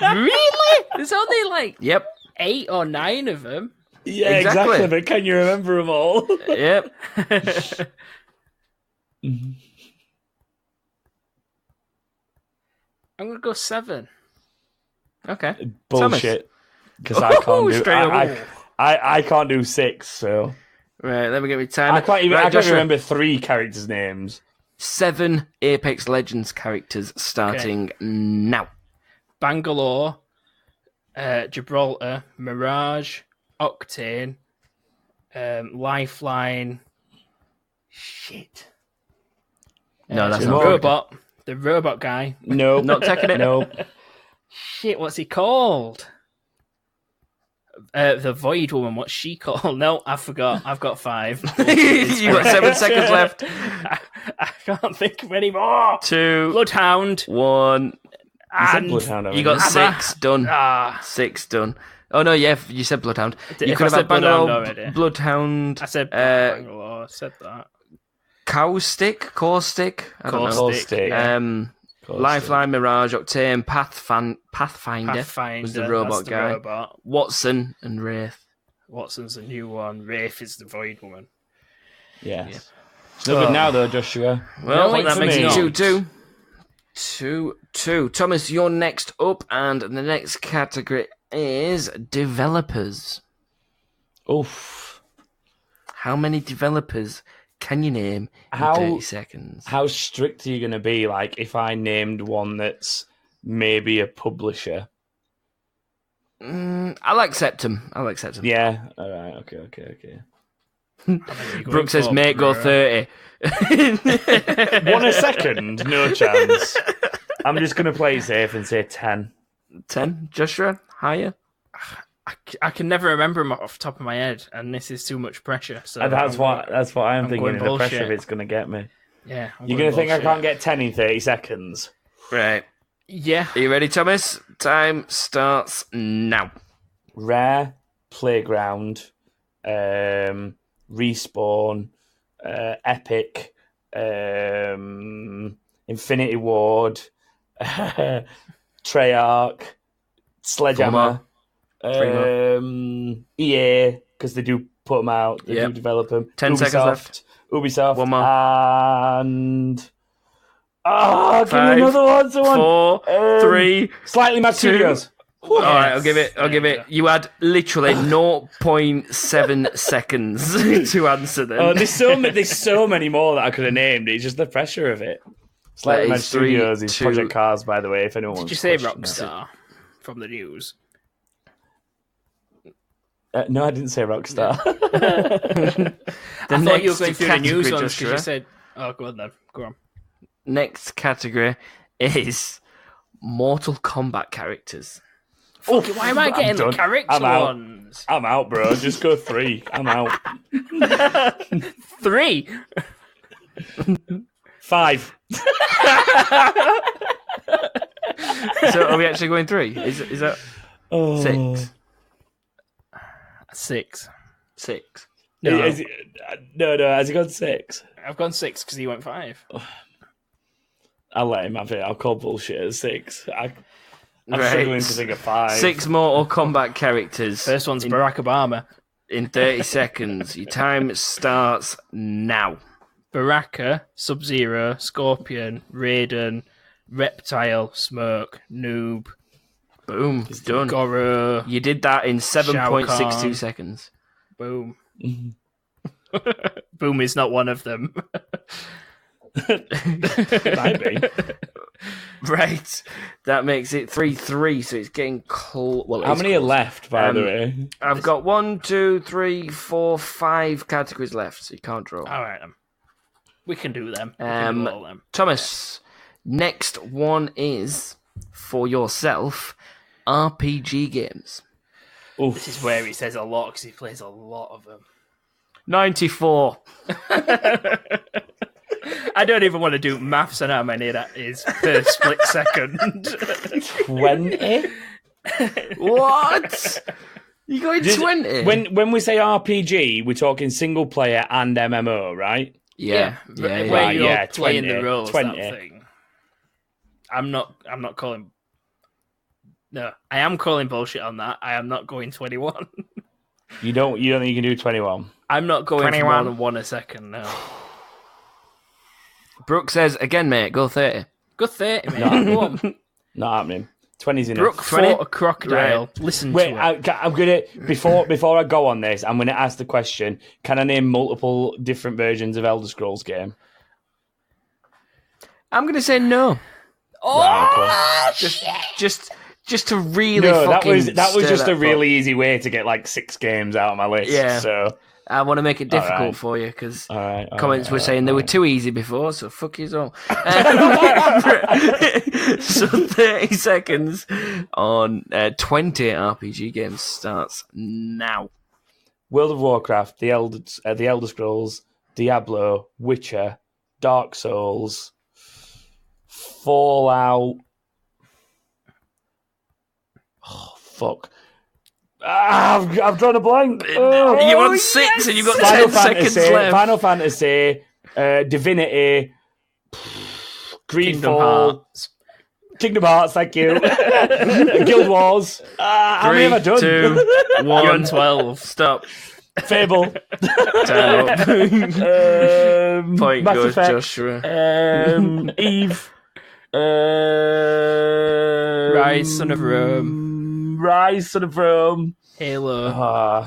Really? There's only like Yep. 8 or 9 of them. Yeah, Exactly. But can you remember them all? Yep. I'm going to go 7. Okay. Bullshit. Because I can't do. straight away. I can't do 6. So Right, let me get my time. I can't even. Right, I can't Joshua, remember 3 characters' names. 7 Apex Legends characters starting now. Bangalore, Gibraltar, Mirage, Octane, Lifeline. Shit. No, that's the not robot. The robot guy. No, Not taking it. No, Shit, what's he called? The Void Woman. What's she called? No, I forgot. I've got 5. You got 7 seconds left. I can't think of any more. 2, Bloodhound. 1. And Bloodhound, You got Abba. 6 done. 6 done. Oh no, yeah, you said Bloodhound. You If could I have said had Bangalore, Bloodhound already. Bloodhound. I said uh, Bangalore. I said that. Caustic. I don't know. Caustic, yeah. Lifeline, Mirage, Octane, Pathfinder Pathfinder was the robot that's the guy. robot. Watson and Wraith. Watson's a new one. Wraith is the Void Woman. Yes. It's no good now though, Joshua. Well, No, that it's makes it not. 2-2. 2-2. Thomas, you're next up, and the next category is developers. Oof. How many developers can you name in 30 seconds? How strict are you going to be? Like, if I named one that's maybe a publisher? I'll accept them. Yeah. All right. Okay. Brooke says, mate, go 30. 1 a second? No chance. I'm just going to play it safe and say 10. 10? Joshua? Higher? I can never remember them off the top of my head, and this is too much pressure. So That's what I'm thinking. The bullshit. pressure of it's going to get me. Yeah. You're going to think I can't get 10 in 30 seconds? Right. Yeah. Are you ready, Thomas? Time starts now. Rare, Playground, Respawn, Epic, Infinity Ward, Treyarch, Sledgehammer, EA, because they do put them out, they do develop them. 10 seconds left. Ubisoft, one more. And give me 5, another one. 4, 3, Slightly Mad 2. Studios. All right, I'll give it. You had literally 0.7 seconds to answer them. Oh, there's so many more that I could have named. It's just the pressure of it. Slightly Mad Studios is Project Cars, by the way. If anyone wants Did you say to question Rockstar from the news? No, I didn't say Rockstar. I thought you were going through the news ones because you said. Oh, go on then. Go on. Next category is Mortal Kombat characters. Why am I getting the character ones? I'm out, bro. Just go 3. I'm out. 3. 5. So are we actually going 3? Is that 6? 6. 6. No. No. Has he gone 6? I've gone 6 because he went 5. I'll let him have it. I'll call bullshit at 6. I'm struggling to think of 5. 6 Mortal Kombat characters. First one's Barack Obama. In 30 seconds. Your time starts now. Baraka, Sub-Zero, Scorpion, Raiden, Reptile, Smoke, Noob. Boom. It's done. Goro. You did that in 7.62 seconds. Boom. Boom is not one of them. Might be. Right. That makes it 3-3, so it's getting close. Well, how many are left, by the way? I've got 1, 2, 3, 4, 5 categories left, so you can't draw. All right, then. We can do them. We can do all them. Thomas, next one is, for yourself, RPG games. Oof. This is where he says a lot, because he plays a lot of them. 94. I don't even want to do maths on how many that is per split second. 20? What? You going 20? When we say RPG, we're talking single player and MMO, right? Yeah. Where you're 20, playing the roles, 20. that thing. I'm not calling... No, I am calling bullshit on that. I am not going 21. You don't think you can do 21? I'm not going 21. for more than 1 a second, no. Brooke says, again, mate, go 30. Go 30, mate. Go on. Not happening. 20's enough. Brooke fought a crocodile. Right. Listen Wait, to it. I'm gonna before I go on this, I'm gonna ask the question: can I name multiple different versions of Elder Scrolls game? I'm gonna say no. Oh, right, okay. Just to really. No, fucking that was just a really up. easy way to get like 6 games out of my list. Yeah. So I want to make it difficult for you because comments were saying they were too easy before, so fuck you all. So 30 seconds on 20 RPG games starts now. World of Warcraft, the Elder Scrolls, Diablo, Witcher, Dark Souls, Fallout. Oh fuck! I've drawn a blank. You want 6 and you've got 10 seconds left. Final Fantasy, Divinity, Greedfall, Kingdom Hearts. Thank you. Guild Wars. How many have I done? 2, 1. You're on 12. Stop. Fable. Point Mass goes Effect, Joshua. Eve. Rise, Son of Rome. Rise, Son of Rome. Halo.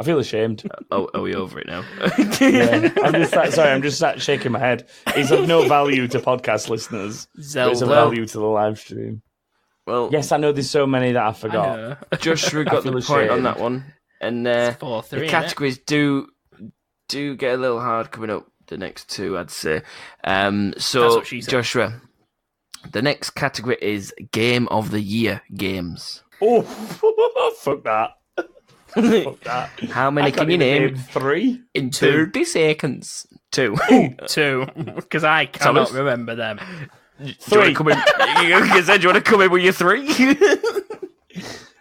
I feel ashamed. Oh, are we over it now? Yeah. I'm just sat shaking my head. It's of no value to podcast listeners. But it's of value to the live stream. Well, yes, I know there's so many that I forgot. Joshua got the point on that one. And the 4-3, categories do get a little hard coming up, the next two, I'd say. So, Joshua, the next category is Game of the Year games. Oh, fuck that. Fuck that. How many can you name? 3? In 30 seconds. 2. 2, because I cannot remember them. 3. You want to come in with your 3?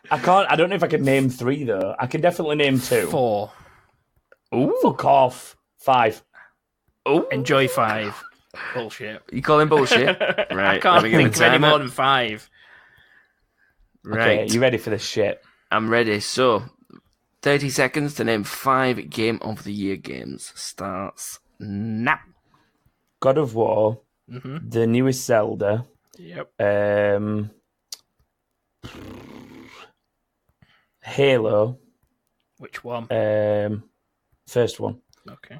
I don't know if I can name 3, though. I can definitely name 2. 4. Ooh. Fuck off. 5. Ooh. Enjoy 5. Bullshit. You call him bullshit? Right. I can't think of any more than 5. Right. Okay, you ready for this shit? I'm ready. So, 30 seconds to name 5 Game of the Year games. Starts now. God of War, the newest Zelda. Yep. Halo. Which one? First one. Okay.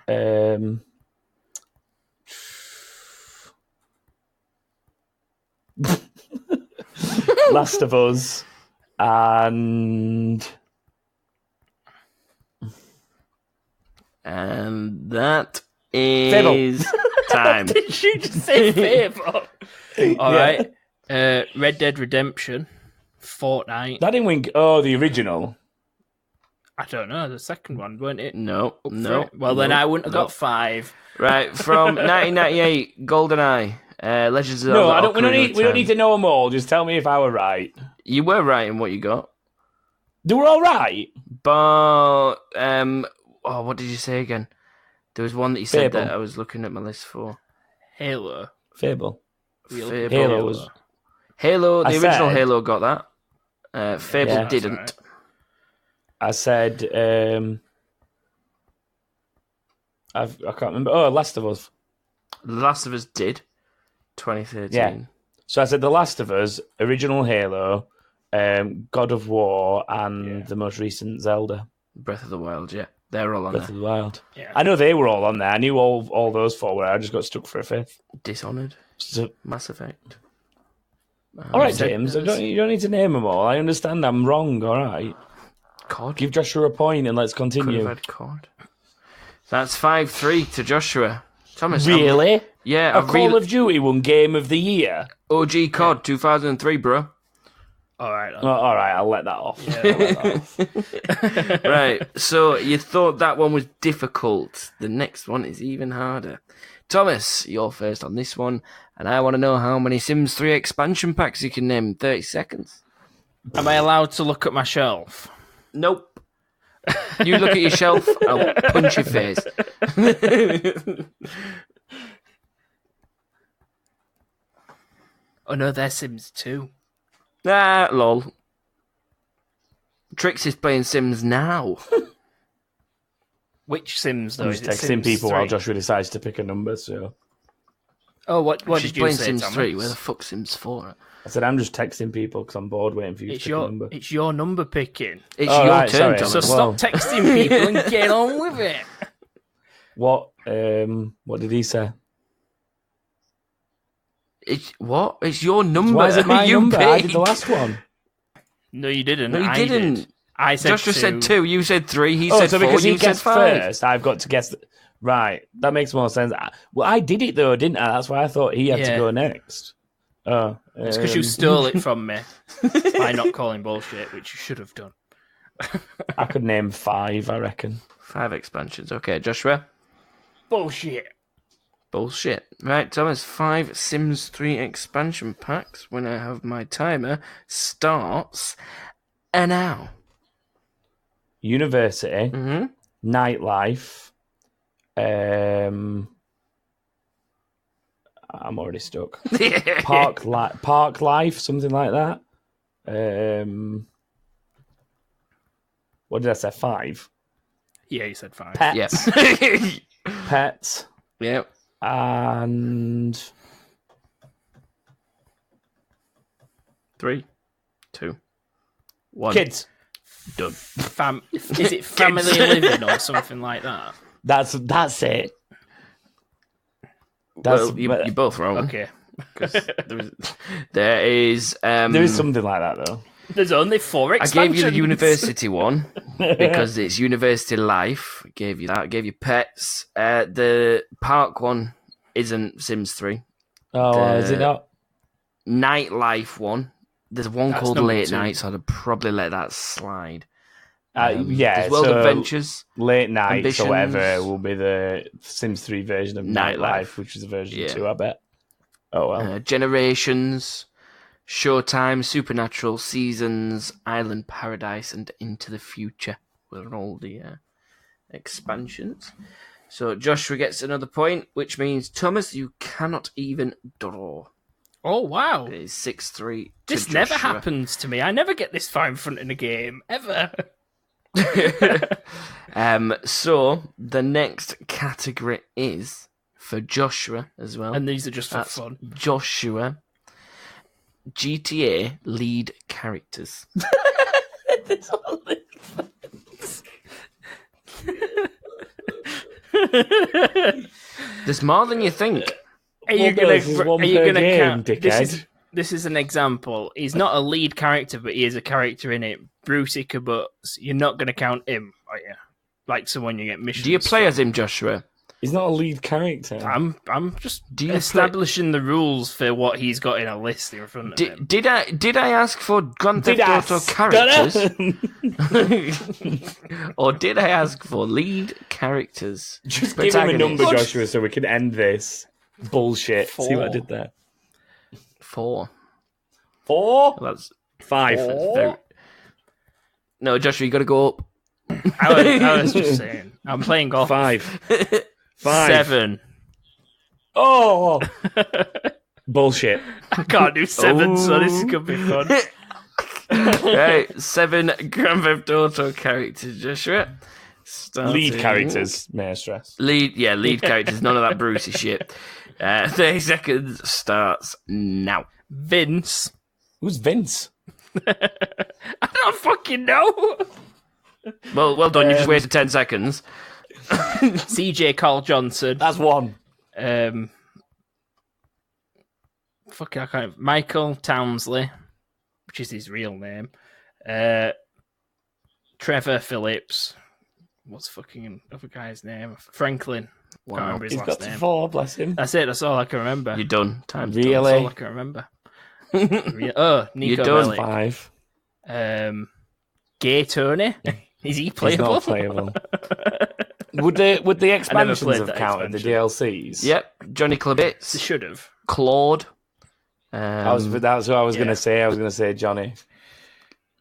Last of Us and that is time. Did you just say Fable? All right. Red Dead Redemption, Fortnite. that didn't win. Oh, the original. I don't know, the second one, weren't it? No. Well, then I wouldn't have got 5. Right, from 1998, GoldenEye, Legends of Zelda. No, I don't. Ocarina We don't need to know them all. Just tell me if I were right. You were right in what you got, They were all right. but what did you say again? There was one that you said Fable. that I was looking at my list for. Halo. Fable. Fable. Halo was. Halo. The I original said- Halo got that. Fable Yeah. didn't. That's I said. I can't remember. Oh, Last of Us. The Last of Us did. 2013. Yeah. So I said The Last of Us, original Halo, God of War, and the most recent Zelda, Breath of the Wild. Yeah, they're all on Breath there. of the Wild. Yeah. I know they were all on there. I knew all those 4 were. I just got stuck for a 5th. Dishonored. So, Mass Effect. all right, James. You don't need to name them all. I understand I'm wrong. All right. COD. Give Joshua a point and let's Could continue. have had COD. That's 5-3 to Joshua. Thomas. Really? Yeah. A Call of Duty won Game of the Year. OG COD 2003, bro. All right. Oh, all right, I'll let that off. Yeah, I'll let that off. Right. So you thought that one was difficult. The next one is even harder. Thomas, you're first on this one, and I want to know how many Sims 3 expansion packs you can name in 30 seconds. Am I allowed to look at my shelf? Nope. You look at your shelf, I'll punch your face. Oh no, they're Sims 2. Ah, lol. Trix is playing Sims now. Which Sims though? I'm Is just it texting Sims people 3? while Joshua decides to pick a number. So Oh, what She's did you playing say, Sims Thomas? 3. Where the fuck Sims 4? I said I'm just texting people because I'm bored waiting for you to pick a number. It's your number picking. It's Oh, your right, turn, sorry. Thomas. So Well- stop texting people and get on with it. What did he say? It's what? It's your number. Why is it my you number? I did picked. the last one. No, you didn't. No, you I didn't. Did. I said Joshua 2. said 2. You said 3. He Oh, said so 4. because You he said guessed 5. first, I've got to guess. Right, that makes more sense. Well, I did it though, didn't I? That's why I thought he had to Yeah. go next. Oh, It's because you stole it from me by not calling bullshit, which you should have done. I could name 5, I reckon. 5 expansions. Okay, Joshua. Bullshit. Bullshit. Right, Thomas, 5 Sims 3 expansion packs. When I have my timer, starts now. University, Mm-hmm. nightlife. I'm already stuck. Park life, something like that. What did I say? 5. Yeah, you said 5. Pets, Yep. pets, Yep. and 3, 2, 1. kids. Done. Is it Family Living or something like that? That's it. Well, you're both wrong. Okay. There is something like that though. There's only 4 I expansions. gave you the university one because it's university life. I gave you that. I gave you pets. The park one isn't Sims 3. Oh, is it not? Nightlife one. There's one That's called number Late 2. Night, so I'd probably let that slide. Yeah, there's World so Adventures. Late Nights Ambitions. or whatever will be the Sims 3 version of Nightlife. Nightlife, which is a version 2, I bet. Oh, well. Generations, Showtime, Supernatural, Seasons, Island Paradise, and Into the Future were all the expansions. So Joshua gets another point, which means, Thomas, you cannot even draw. Oh, wow. It is 6-3. This never happens to me. I never get this far in front in a game, ever. So the next category is for Joshua as well. And these are just for fun. Joshua, GTA lead characters. There's more than you think. Are you going to count? Dickhead. This is an example. He's not a lead character, but he is a character in it. Brucey Cabots. You're not going to count him, are you? Like someone you get missions. Do you play as him, Joshua? He's not a lead character. I'm just establishing the rules for what he's got in a list in front of him. Did I ask for Grand Theft Auto characters? Or did I ask for lead characters? Just give him a number, Joshua, so we can end this bullshit. 4. See what I did there? 4. 4? That's 5. Very... No, Joshua, you got to go up. I was just saying. I'm playing golf. 5. 7. Oh! Bullshit. I can't do 7, so this is going to be fun. Right, 7 Grand Theft Auto characters, Joshua. Lead characters, may I stress. Lead characters, none of that Brucey shit. 30 seconds starts now. Vince. Who's Vince? I don't fucking know. Well done, you just wasted 10 seconds. CJ Carl Johnson. That's 1. Michael Townsley, which is his real name. Trevor Phillips. What's fucking other guy's name? Franklin. Wow. Can't remember his He's last got name. 4, bless him. That's it. That's all I can remember. You're done. Time's Really? That's all I can remember. Nico You're done. Bellic. 5. Gay Tony. Is he He's playable? not playable. Would the expansions played have that counted, the expansion. DLCs? Yep, Johnny They Klabitz, should have. Claude. That's what I was going to say. I was going to say Johnny.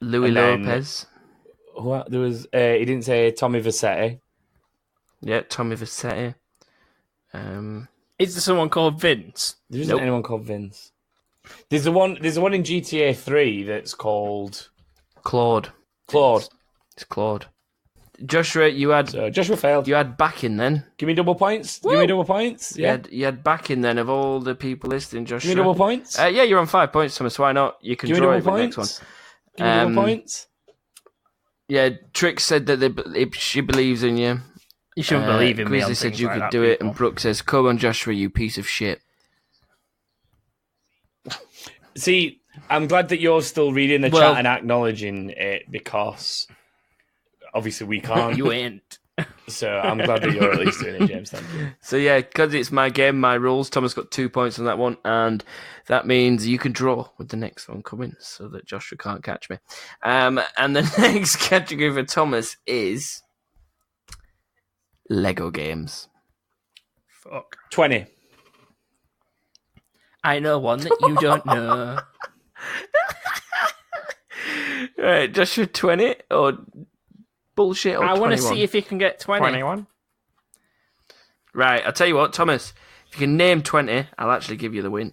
Louis And then- Lopez. What? There was. He didn't say Tommy Vercetti. Yeah, Tommy Vercetti. Is there someone called Vince? There isn't anyone called Vince. There's the one in GTA 3 that's called Claude. Claude. It's Claude. Joshua, you had Joshua failed. you had backing then. Give me double points. Woo! Give me double points. Yeah. You had backing then of all the people listing, Joshua. Give me double points. Yeah, you're on 5 points, Thomas. Why not? You can Give me draw double it with the next one. points. Give me double points. Yeah, Trick said that she believes in you. You shouldn't believe in me. Grizzly on said things you like could that, do it, people. and Brooke says, "Come on, Joshua, you piece of shit." See, I'm glad that you're still reading the chat and acknowledging it because obviously we can't. You ain't. So I'm glad that you're at least doing it, James. Thank you. So yeah, because it's my game, my rules. Thomas got 2 points on that one, and that means you can draw with the next one coming, so that Joshua can't catch me. And the next category for Thomas is Lego games. Fuck. 20. I know one that you don't know. Right, Joshua, 20 or bullshit or 21? I want to see if he can get 20. 21. Right, I'll tell you what, Thomas. If you can name 20, I'll actually give you the win.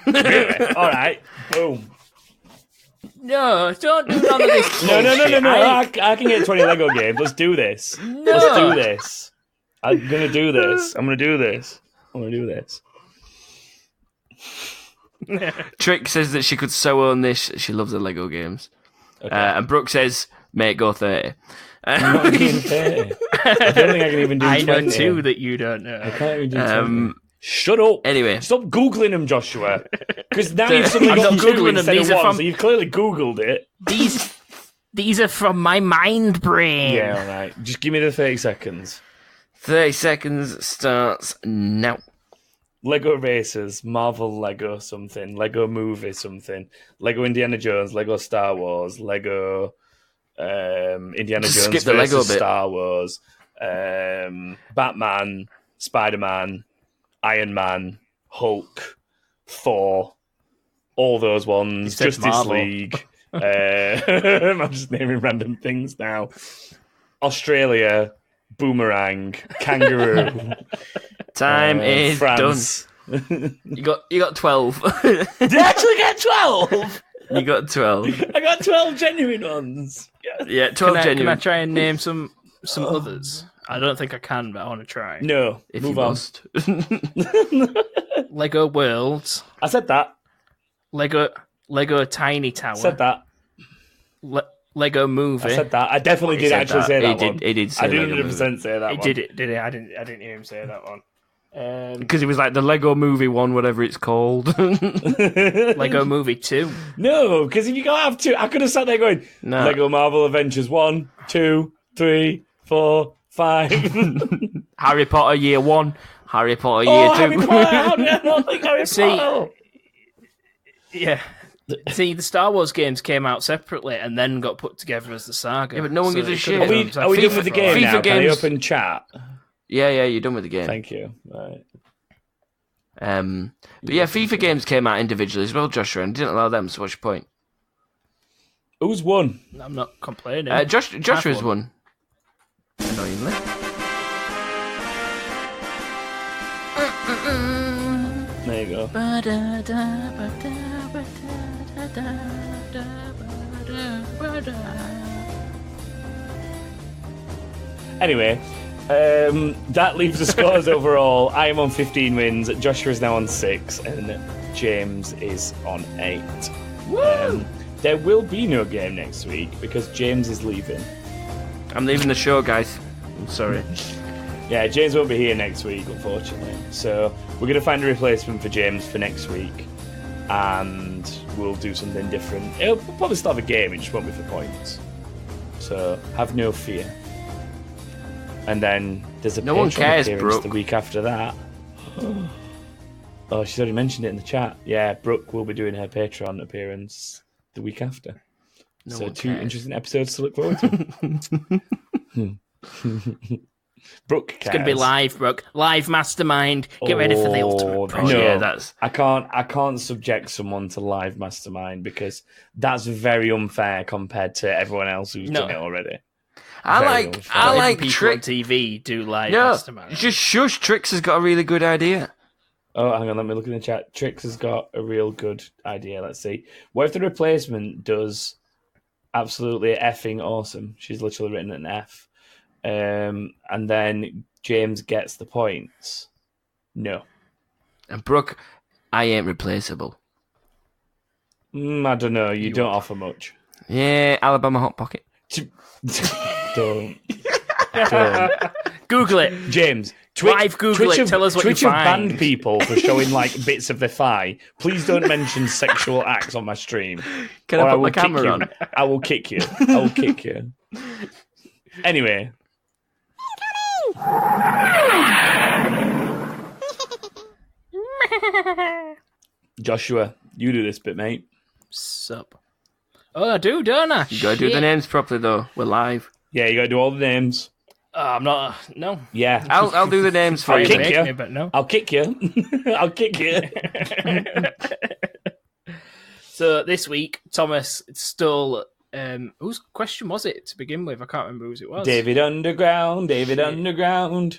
Really? All right. Boom. No, don't do none of this. No. bullshit. I can get 20 Lego games. Let's do this. No. Let's do this. I'm gonna do this. I'm gonna do this. Trick says that she could so own this. She loves the Lego games. Okay. And Brooke says Mate, go 30. I'm not doing 30. I don't think I can even do 20. I know two that you don't know. I can't even do 20. Shut up. Anyway. Stop Googling them, Joshua. Because now you've suddenly got two Googling instead them. of one, so you've clearly Googled it. These are from my mind brain. Yeah, all right. Just give me the 30 seconds. 30 seconds starts now. Lego Racers, Marvel Lego something, Lego Movie something, Lego Indiana Jones, Lego Star Wars, Lego Indiana Just Jones skip the Lego versus bit. Star Wars, Batman, Spider-Man, Iron Man, Hulk, Thor, all those ones, said Justice Marvel. League. I'm just naming random things now. Australia, Boomerang, Kangaroo. Time is France. done. You got 12. Did I actually get 12? You got 12. I got 12 genuine ones. Yes. Yeah, 12 Can I genuine. try and name some others? I don't think I can, but I want to try. No, If move you on. must. Lego Worlds, I said that. Lego Tiny Tower, I said that. Lego Movie. I said that. I definitely did said actually that. say He that did- one. he did say I did Lego 100% say that He one. did it, did he? I didn't hear him say that one. Because it was like the Lego Movie one, whatever it's called. Lego Movie 2. No, because if you can't have two, I could have sat there going, No. Lego Marvel Adventures 1, 2, 3, 4, 5. Harry Potter Year 1, Harry Potter Year 2. Harry Potter! How did I not think Harry See, Potter? Yeah. See, the Star Wars games came out separately and then got put together as the saga. Yeah, but no one gives a it shit. could've Are been we FIFA done with the for all game I FIFA now? know. Can I games- open chat? Yeah, you done with the game. Thank you. Right. But yeah, FIFA games came out individually as well, Joshua, and didn't allow them, so what's your point? Who's won? I'm not complaining. Joshua's Half won. Annoyingly. There you go. Anyway, that leaves the scores overall. I am on 15 wins, Joshua is now on 6, and James is on 8. There will be no game next week because James is leaving. I'm leaving the show, guys. I'm sorry. Yeah, James won't be here next week, unfortunately. So we're going to find a replacement for James for next week, and we'll do something different. We'll probably still have a game, it just won't be for points. So have no fear. And then there's a No one Patreon cares, appearance Brooke. the week after that. Oh, she's already mentioned it in the chat. Yeah, Brooke will be doing her Patreon appearance the week after. No So one 2 cares. interesting episodes to look forward to. Brooke cares. It's going to be live, Brooke. Live Mastermind. Get ready for the ultimate project. No, yeah, that's- I can't subject someone to live mastermind because that's very unfair compared to everyone else who's done it already. I Very like unfair. I Every like people Trick. on TV do live No, Mastermind. just shush. Trix has got a really good idea. Oh, hang on, let me look in the chat. Trix has got a real good idea. Let's see. What if the replacement does absolutely effing awesome? She's literally written an F. And then James gets the points. No. And Brooke, I ain't replaceable. I don't know. You don't offer much. Yeah, Alabama Hot Pocket. Don't. Google it. James, Live Google it. Tell us what Twitch you have find. banned people for showing like bits of their thigh. Please don't mention sexual acts on my stream. Can or I put will my kick camera you. on? I will kick you. I will kick you. Anyway. Joshua, you do this bit, mate. Sup. Oh, I do, don't I? You gotta do the names properly though. We're live. Yeah, you gotta do all the names. I'm not. No. Yeah. I'll do the names for I'll you. kick mate. you. Me, but no. I'll kick you. I'll kick you. So this week, Thomas stole. Whose question was it to begin with? I can't remember whose it was. David Underground,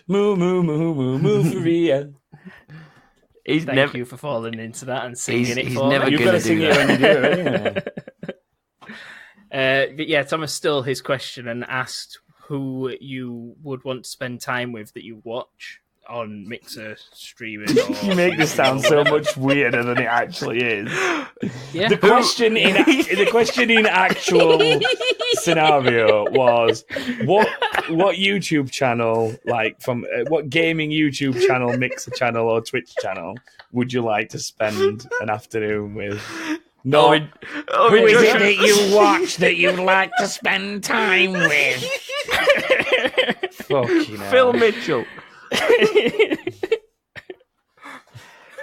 moo moo moo moo moo for real. He's Thank never. you for falling into that and singing it he's for never me. You've gonna got to sing do it that. when you do it. Anyway. But yeah, Thomas stole his question and asked who you would want to spend time with that you watch. on Mixer streaming. You make this sound so much weirder than it actually is. Yeah. The question in actual scenario was what YouTube channel, like from what gaming YouTube channel, Mixer channel, or Twitch channel would you like to spend an afternoon with? No, who is it that you watch that you'd like to spend time with? Fucking hell. Phil Mitchell.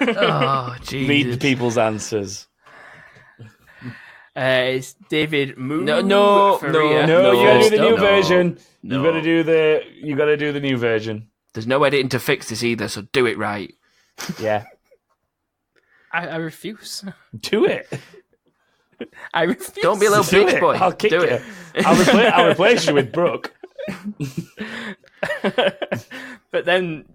Oh, Jesus. Read the people's answers. It's David Moon. No, you gotta do the new version. You gotta do the new version. There's no editing to fix this either, so do it right. Yeah. I refuse. Do it. I refuse. Don't be a little bitch boy. I'll kick do you. it. I'll replace you with Brooke. But then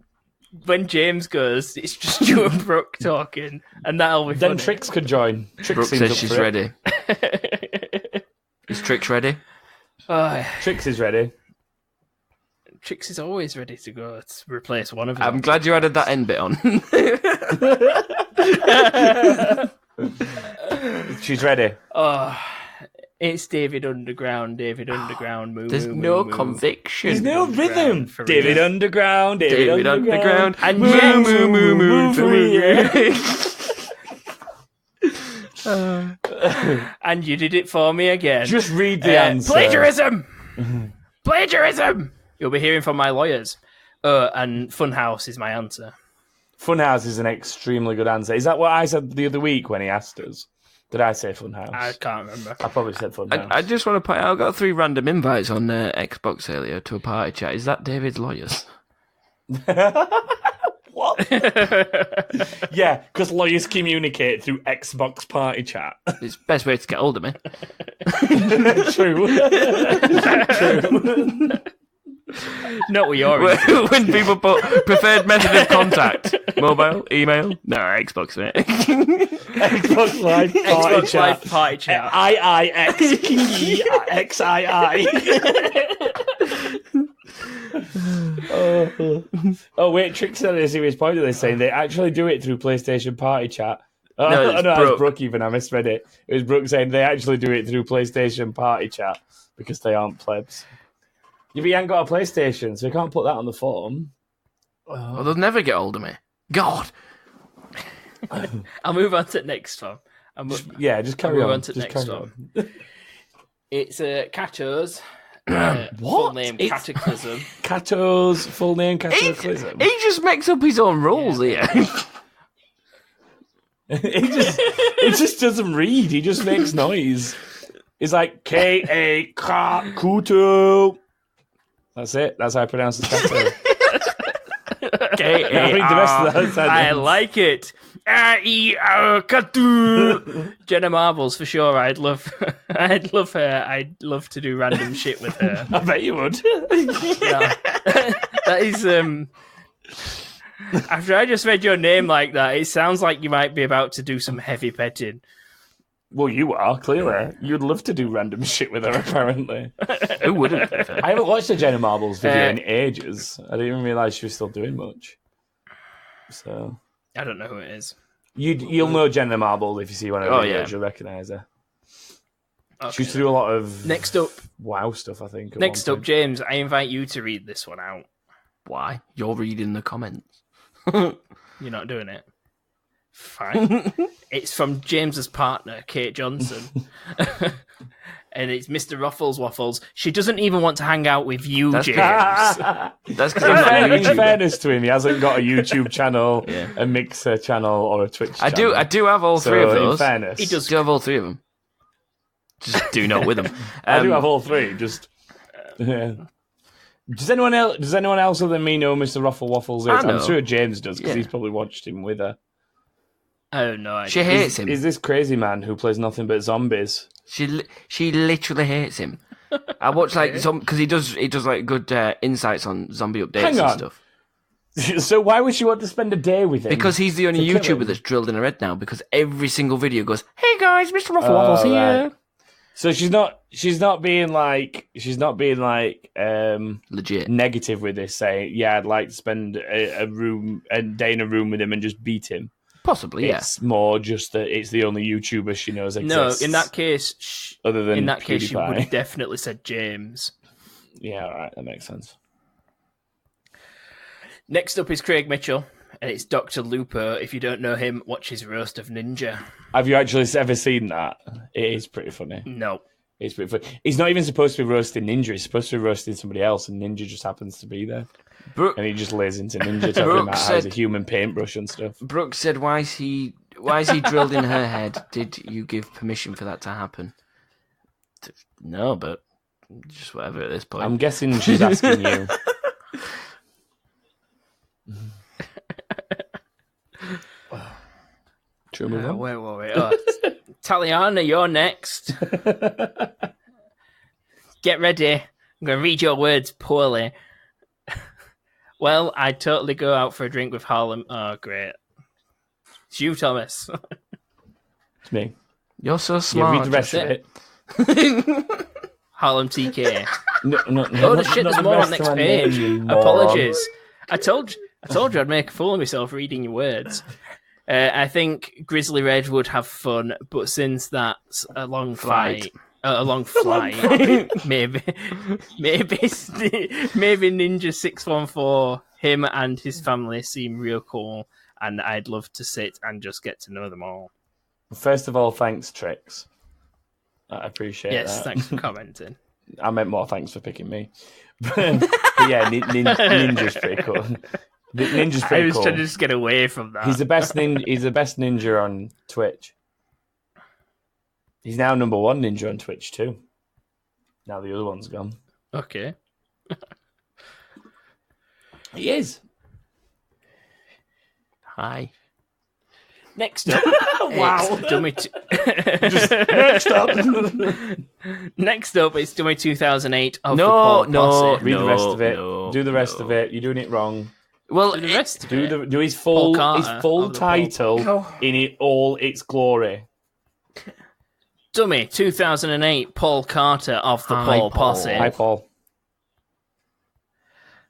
when James goes, it's just you and Brooke talking, and that'll be Then funny. Trix could join. Trix Brooke seems says up she's for it. ready. Is Trix ready? Trix is ready. Trix is always ready to go to replace one of them. I'm glad you added that end bit on. She's ready. Oh, it's David Underground, move. There's move, no move, conviction. There's no rhythm. for David real. Underground. David Underground. And Move, yet- move, move, move for me. And you did it for me again. Just read the answer. Plagiarism! Plagiarism! You'll be hearing from my lawyers. And Funhouse is my answer. Funhouse is an extremely good answer. Is that what I said the other week when he asked us? Did I say Funhouse? I can't remember. I probably said Funhouse. I just want to point out, I got 3 random invites on Xbox earlier to a party chat. Is that David's lawyers? What? Yeah, because lawyers communicate through Xbox party chat. It's the best way to get hold of me. True. Not with your When people put preferred method of contact, mobile, email, no, Xbox, mate. Xbox Live party Xbox chat. Live party chat. IIX Kingy XII. Oh wait, Trix said a serious point. They're saying they actually do it through PlayStation Party Chat. No, it's It was Brooke. Brooke even. I misread it. It was Brooke saying they actually do it through PlayStation Party Chat because they aren't plebs. You ain't got a PlayStation, so you can't put that on the form. Well, they'll never get hold of me. God. I'll move on to the next one. Just carry move on. on to the Just next carry one. on. It's Kato's full name Cataclysm. Kato's full name, Cataclysm. He just makes up his own rules here. He just doesn't read. He just makes noise. He's like K-A-K-Kutu. That's it. That's how I pronounce the Kato. K-A-R. Read the rest of that sentence. I like it. Katu. Jenna Marbles for sure. I'd love her. I'd love to do random shit with her. I bet you would. Yeah. That is after I just read your name like that, it sounds like you might be about to do some heavy petting. Well, you are, clearly. You'd love to do random shit with her, apparently. Who wouldn't? I haven't watched the Jenna Marbles video in ages. I didn't even realise she was still doing much. So I don't know who it is. you'll know Jenna Marbles if you see one of her videos. Yeah. You'll recognise her. Okay. She used to do a lot of Next up, WoW stuff, I think. at next one up, James. I invite you to read this one out. Why? You're reading the comments. You're not doing it. Fine. It's from James's partner, Kate Johnson. And it's Mr. Ruffles Waffles. She doesn't even want to hang out with you, That's James. That's because I'm not a In YouTuber. fairness to him, he hasn't got a YouTube channel, Yeah. a Mixer channel, or a Twitch I channel. do have all three of So, those. in fairness, He does. Do have all 3 of them. Just do not with them. I do have all 3. Just yeah. Does anyone else other than me know Mr. Ruffle Waffles is? I know. I'm sure James does because Yeah. he's probably watched him with her. Oh no! She hates him. Is this crazy man who plays nothing but zombies? She literally hates him. I watch like some because he does like good insights on zombie updates Hang and on. stuff. So why would she want to spend a day with him? Because he's the only To kill him? YouTuber that's drilled in her head now. Because every single video goes, "Hey guys, Mr. Ruffle Waffles here." right. So she's not she's not being like Legit. negative with this, saying, yeah, I'd like to spend a day in a room with him and just beat him. Possibly, yeah. It's more just that it's the only YouTuber she knows exists. No, in that case, other than she would PewDiePie. have definitely said James. Yeah, all right, that makes sense. Next up is Craig Mitchell, and it's Dr. Lupo. If you don't know him, watch his roast of Ninja. Have you actually ever seen that? It is pretty funny. No. It's pretty funny. He's not even supposed to be roasting Ninja. He's supposed to be roasting somebody else, and Ninja just happens to be there. And he just lays into Ninja, talking about how he's a human paintbrush and stuff. Brooke said, why is he drilled in her head? Did you give permission for that to happen? No, but just whatever at this point. I'm guessing she's asking you. Should we move on? Wait. Oh, Taliana, you're next. Get ready. I'm going to read your words poorly. Well, I'd totally go out for a drink with Harlem. Oh, great. It's you, Thomas. It's me. You're so smart. Yeah, read the rest of it. Harlem TK. No, Oh, shit, there's more on the next page. Apologies. I told you I'd make a fool of myself reading your words. I think Grizzly Red would have fun, but since that's a long flight, maybe Ninja 614, him and his family seem real cool, and I'd love to sit and just get to know them all. First of all, thanks, Trix. I appreciate that. Yes, thanks for commenting. I meant more thanks for picking me. But yeah, Ninja's pretty cool. Ninja's pretty cool. I was trying to just get away from that. He's the best ninja on Twitch. He's now number 1 ninja on Twitch too. Now the other one's gone. Okay. He is. Hi. Next up, wow. Dummy. Next up. Next up, it's Dummy 2008 of the No, Paul no. Posse. Read the rest of it. No, Do the rest of it. You're doing it wrong. Well, Do the rest of it. Do his full Paul Carter of the title in it all its glory. Dummy 2008 Paul Carter of the Hi, Paul Paul. Posse. Hi, Paul.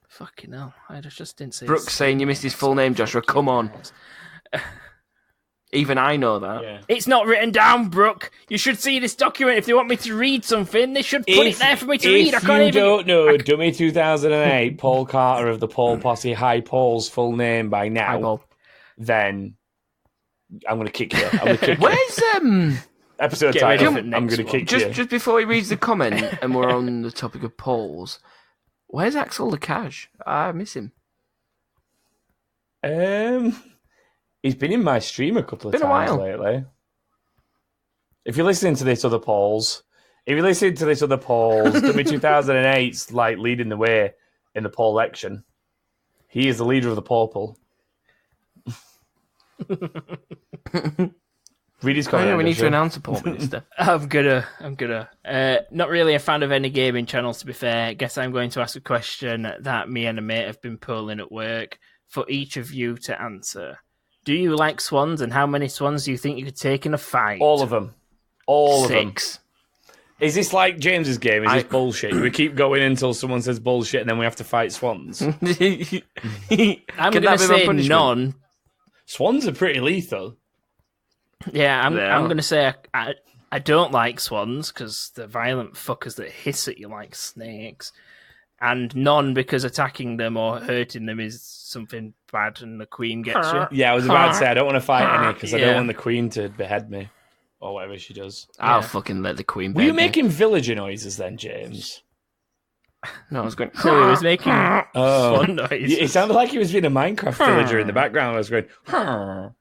Fucking hell! I just didn't say. Brooks saying you missed his full name, Joshua. Come on. Even I know that. Yeah. It's not written down, Brooke. You should see this document. If they want me to read something, they should put it there for me to read. I can't If you don't know Dummy 2008 Paul Carter of the Paul Posse, hi Paul's full name by now, Hi, Paul. then I'm going to kick you. Where's Episode Get ready title. for I'm the next going to one. kick you. just before he reads the comment and we're on the topic of polls, where's Axel the Cash? I miss him. He's been in my stream a couple of Been a times while. lately. If you're listening to this other polls, Dummy 2008's like leading the way in the poll election. He is the leader of the poll. Read his comment. We need to announce a poll minister. I'm gonna. Not really a fan of any gaming channels, to be fair. Guess I'm going to ask a question that me and a mate have been polling at work for each of you to answer. Do you like swans, and how many swans do you think you could take in a fight? All of them. All of them. 6. Is this like James's game? Is this bullshit? We keep going until someone says bullshit, and then we have to fight swans. I'm going to say none. Swans are pretty lethal. Yeah, I'm going to say I don't like swans because they're violent fuckers that hiss at you like snakes. And none because attacking them or hurting them is something bad and the queen gets you. Yeah, I was about to say I don't want to fight any because I Yeah. don't want the queen to behead me or whatever she does. I'll fucking let the queen Were you beg me. making villager noises then, James? No, I was going... So he was making swan noise. It sounded like he was being a Minecraft villager in the background. I was going... I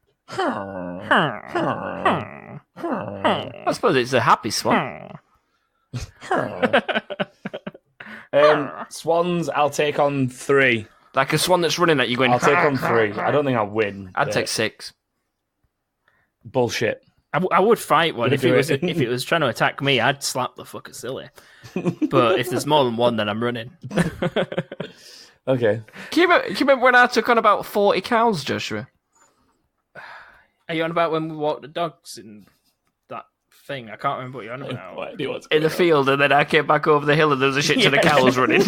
suppose it's a happy swan. Swans, I'll take on 3. Like a swan that's running at you going... I'll take on 3. I don't think I'll win. I'd but take 6. Bullshit. I would fight one if do it was it. if it was trying to attack me. I'd slap the fucker silly. But if there's more than one, then I'm running. Okay. Can you remember when I took on about 40 cows, Joshua? Are you on about when we walked the dogs in that thing. I can't remember what you're on about. What idea what's In the going on. field, and then I came back over the hill, and there was a shit ton of cows running.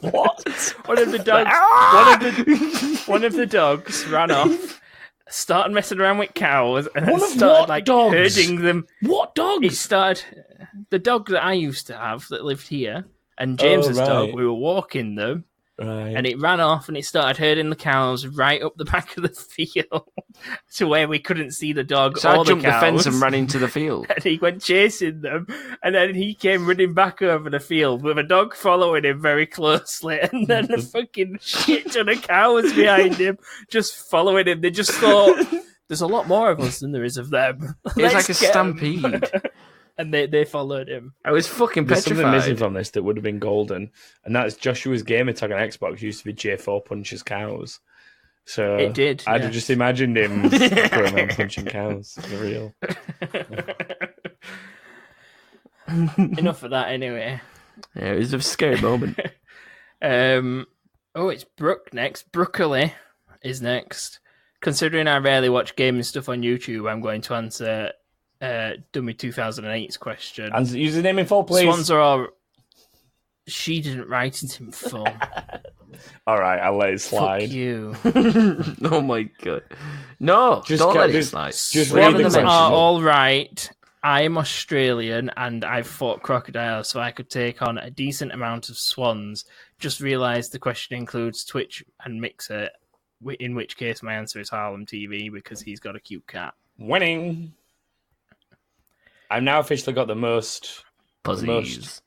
What? One of the dogs. one of the dogs ran off, started messing around with cows, and then started herding them. What dogs? It started. The dog that I used to have that lived here, and James's dog. We were walking them. Right. And it ran off and it started herding the cows right up the back of the field to where we couldn't see the dog So or I jumped the the fence cows. and ran into the field. And he went chasing them. And then he came running back over the field with a dog following him very closely. And then a fucking shit ton of cows behind him just following him. They just thought, there's a lot more of us than there is of them. It was like a stampede. And they followed him. I was fucking There's something missing petrified. from this that would have been golden, and that's Joshua's gamer tag on Xbox used to be J4 punches cows. So It did, I'd have yes. just imagined him going around punching cows. For real. Enough of that anyway. Yeah, it was a scary moment. It's Brooke next. Broccoli is next. Considering I rarely watch gaming stuff on YouTube, I'm going to answer Dummy 2008's question. And use the name in full, please. Swans are all... She didn't write it in full. All right, I'll let it slide. Fuck you. Oh my god. No, don't let it slide. Just We read haven't the Swans mentioned question. are all right. I'm Australian and I've fought crocodiles, so I could take on a decent amount of swans. Just realised the question includes Twitch and Mixer, in which case my answer is Harlem TV because he's got a cute cat. Winning. I've now officially got the most Puzzies.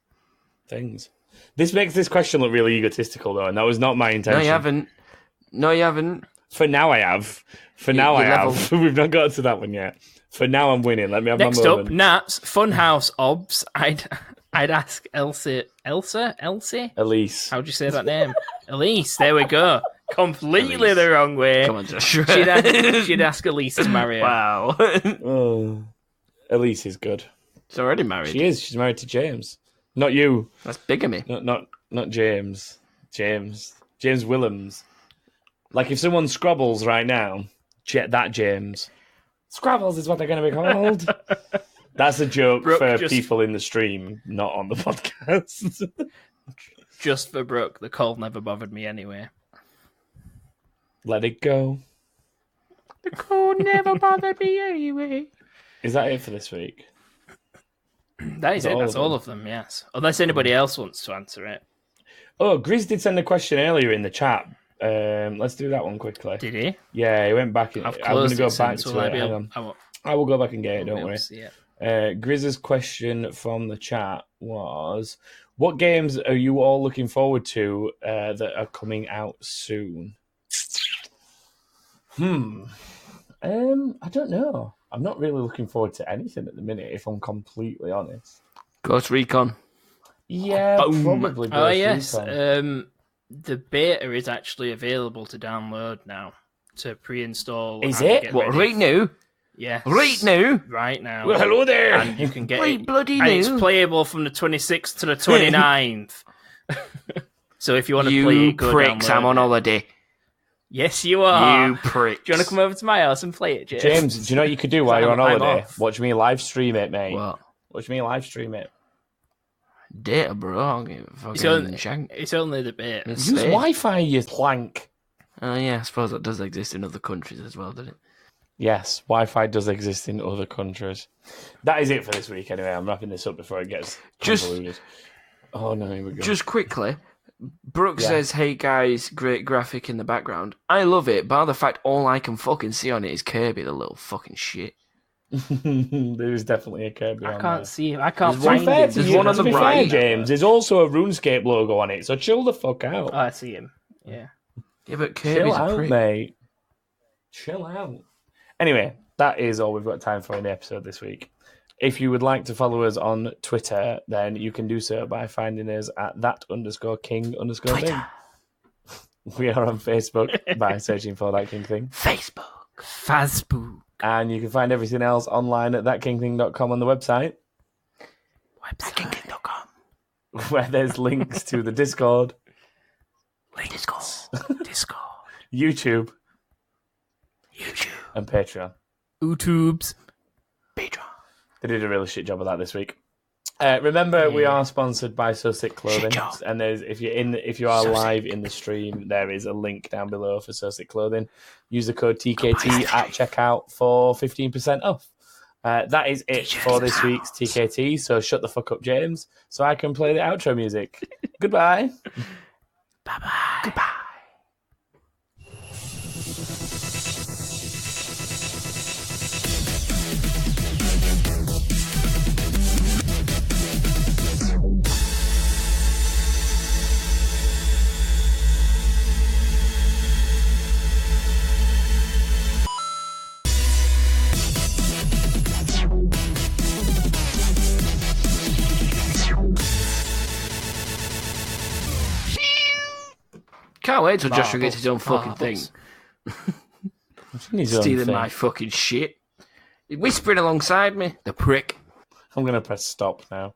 things. This makes this question look really egotistical, though, and that was not my intention. No, you haven't. For now, I have. For now, I have. We've not got to that one yet. For now, I'm winning. Let me have Next my up, moment. Nats Funhouse Obs. I'd ask Elsie. Elise. How'd you say that name? Elise. There we go. Completely Elise. the wrong way. Come on, Joshua. She'd ask Elise to marry her. Wow. Oh, Elise is good. She's already married. She is. She's married to James. Not you. That's bigamy. Not James. James Willems. Like if someone Scrabbles right now, that James. Scrabbles is what they're going to be called. That's a joke Brooke for just- people in the stream, not on the podcast. Just for Brooke, the cold never bothered me anyway. Let it go. The cold never bothered me anyway. Is that it for this week? That is it. That's all of them, yes. Unless anybody else wants to answer it. Oh, Grizz did send a question earlier in the chat. Let's do that one quickly. Did he? Yeah, he went back. I've I'm going to closed go it back since, to will I it. be Hang able- on. I will go back and get it, don't I'll be worry. able to see it. Grizz's question from the chat was, what games are you all looking forward to that are coming out soon? I don't know. I'm not really looking forward to anything at the minute, if I'm completely honest. Ghost Recon. Yeah, Boom. probably. Oh, Ghost yes. Recon. The beta is actually available to download now, to pre-install. Is and it? get What, ready. right now? Yes. Right now? Right now. Well, hello there. And you can get Right it. bloody And it's now. playable from the 26th to the 29th. So if you want to play You it, go pricks, download I'm on it. holiday. Yes, you are. You pricks. Do you want to come over to my house and play it, James? James, do you know what you could do while you're on I'm holiday? off. Watch me live stream it, mate. What? Watch me live stream it. Data, bro. I'll give a It's fucking only, shank. it's only the bit. It's Use safe. Wi-Fi, you plank. Oh, yeah, I suppose that does exist in other countries as well, doesn't it? Yes, Wi-Fi does exist in other countries. That is it for this week, anyway. I'm wrapping this up before it gets convoluted. Oh, no, here we go. Just quickly, Brooke Yeah. says, hey guys, great graphic in the background. I love it, but the fact all I can fucking see on it is Kirby, the little fucking shit. There is definitely a Kirby I on can't there. see him. I can't There's To be find fair him. to There's you, one on to the be fair, right. James, there's also a RuneScape logo on it, so chill the fuck out. Oh, I see him. Yeah. Yeah, but Chill Kirby's a out, prick. mate. Chill out. Anyway, that is all we've got time for in the episode this week. If you would like to follow us on Twitter, then you can do so by finding us at @that_king_thing. We are on Facebook by searching for That King Thing. Facebook. Fazboo. And you can find everything else online at thatkingthing.com on the website, Kingthing.com. where there's links to the Discord, Discord. YouTube, YouTube. and Patreon. YouTubes. Patreon. They did a really shit job of that this week. Remember, we are sponsored by So Sick Clothing, and if you are live in the stream, there is a link down below for So Sick Clothing. Use the code TKT at checkout for 15% off. That is it for this week's TKT. So shut the fuck up, James, so I can play the outro music. Goodbye. Bye bye. Goodbye. Can't wait till Joshua gets his own fucking thing. Stealing my fucking shit. Whispering alongside me, the prick. I'm going to press stop now.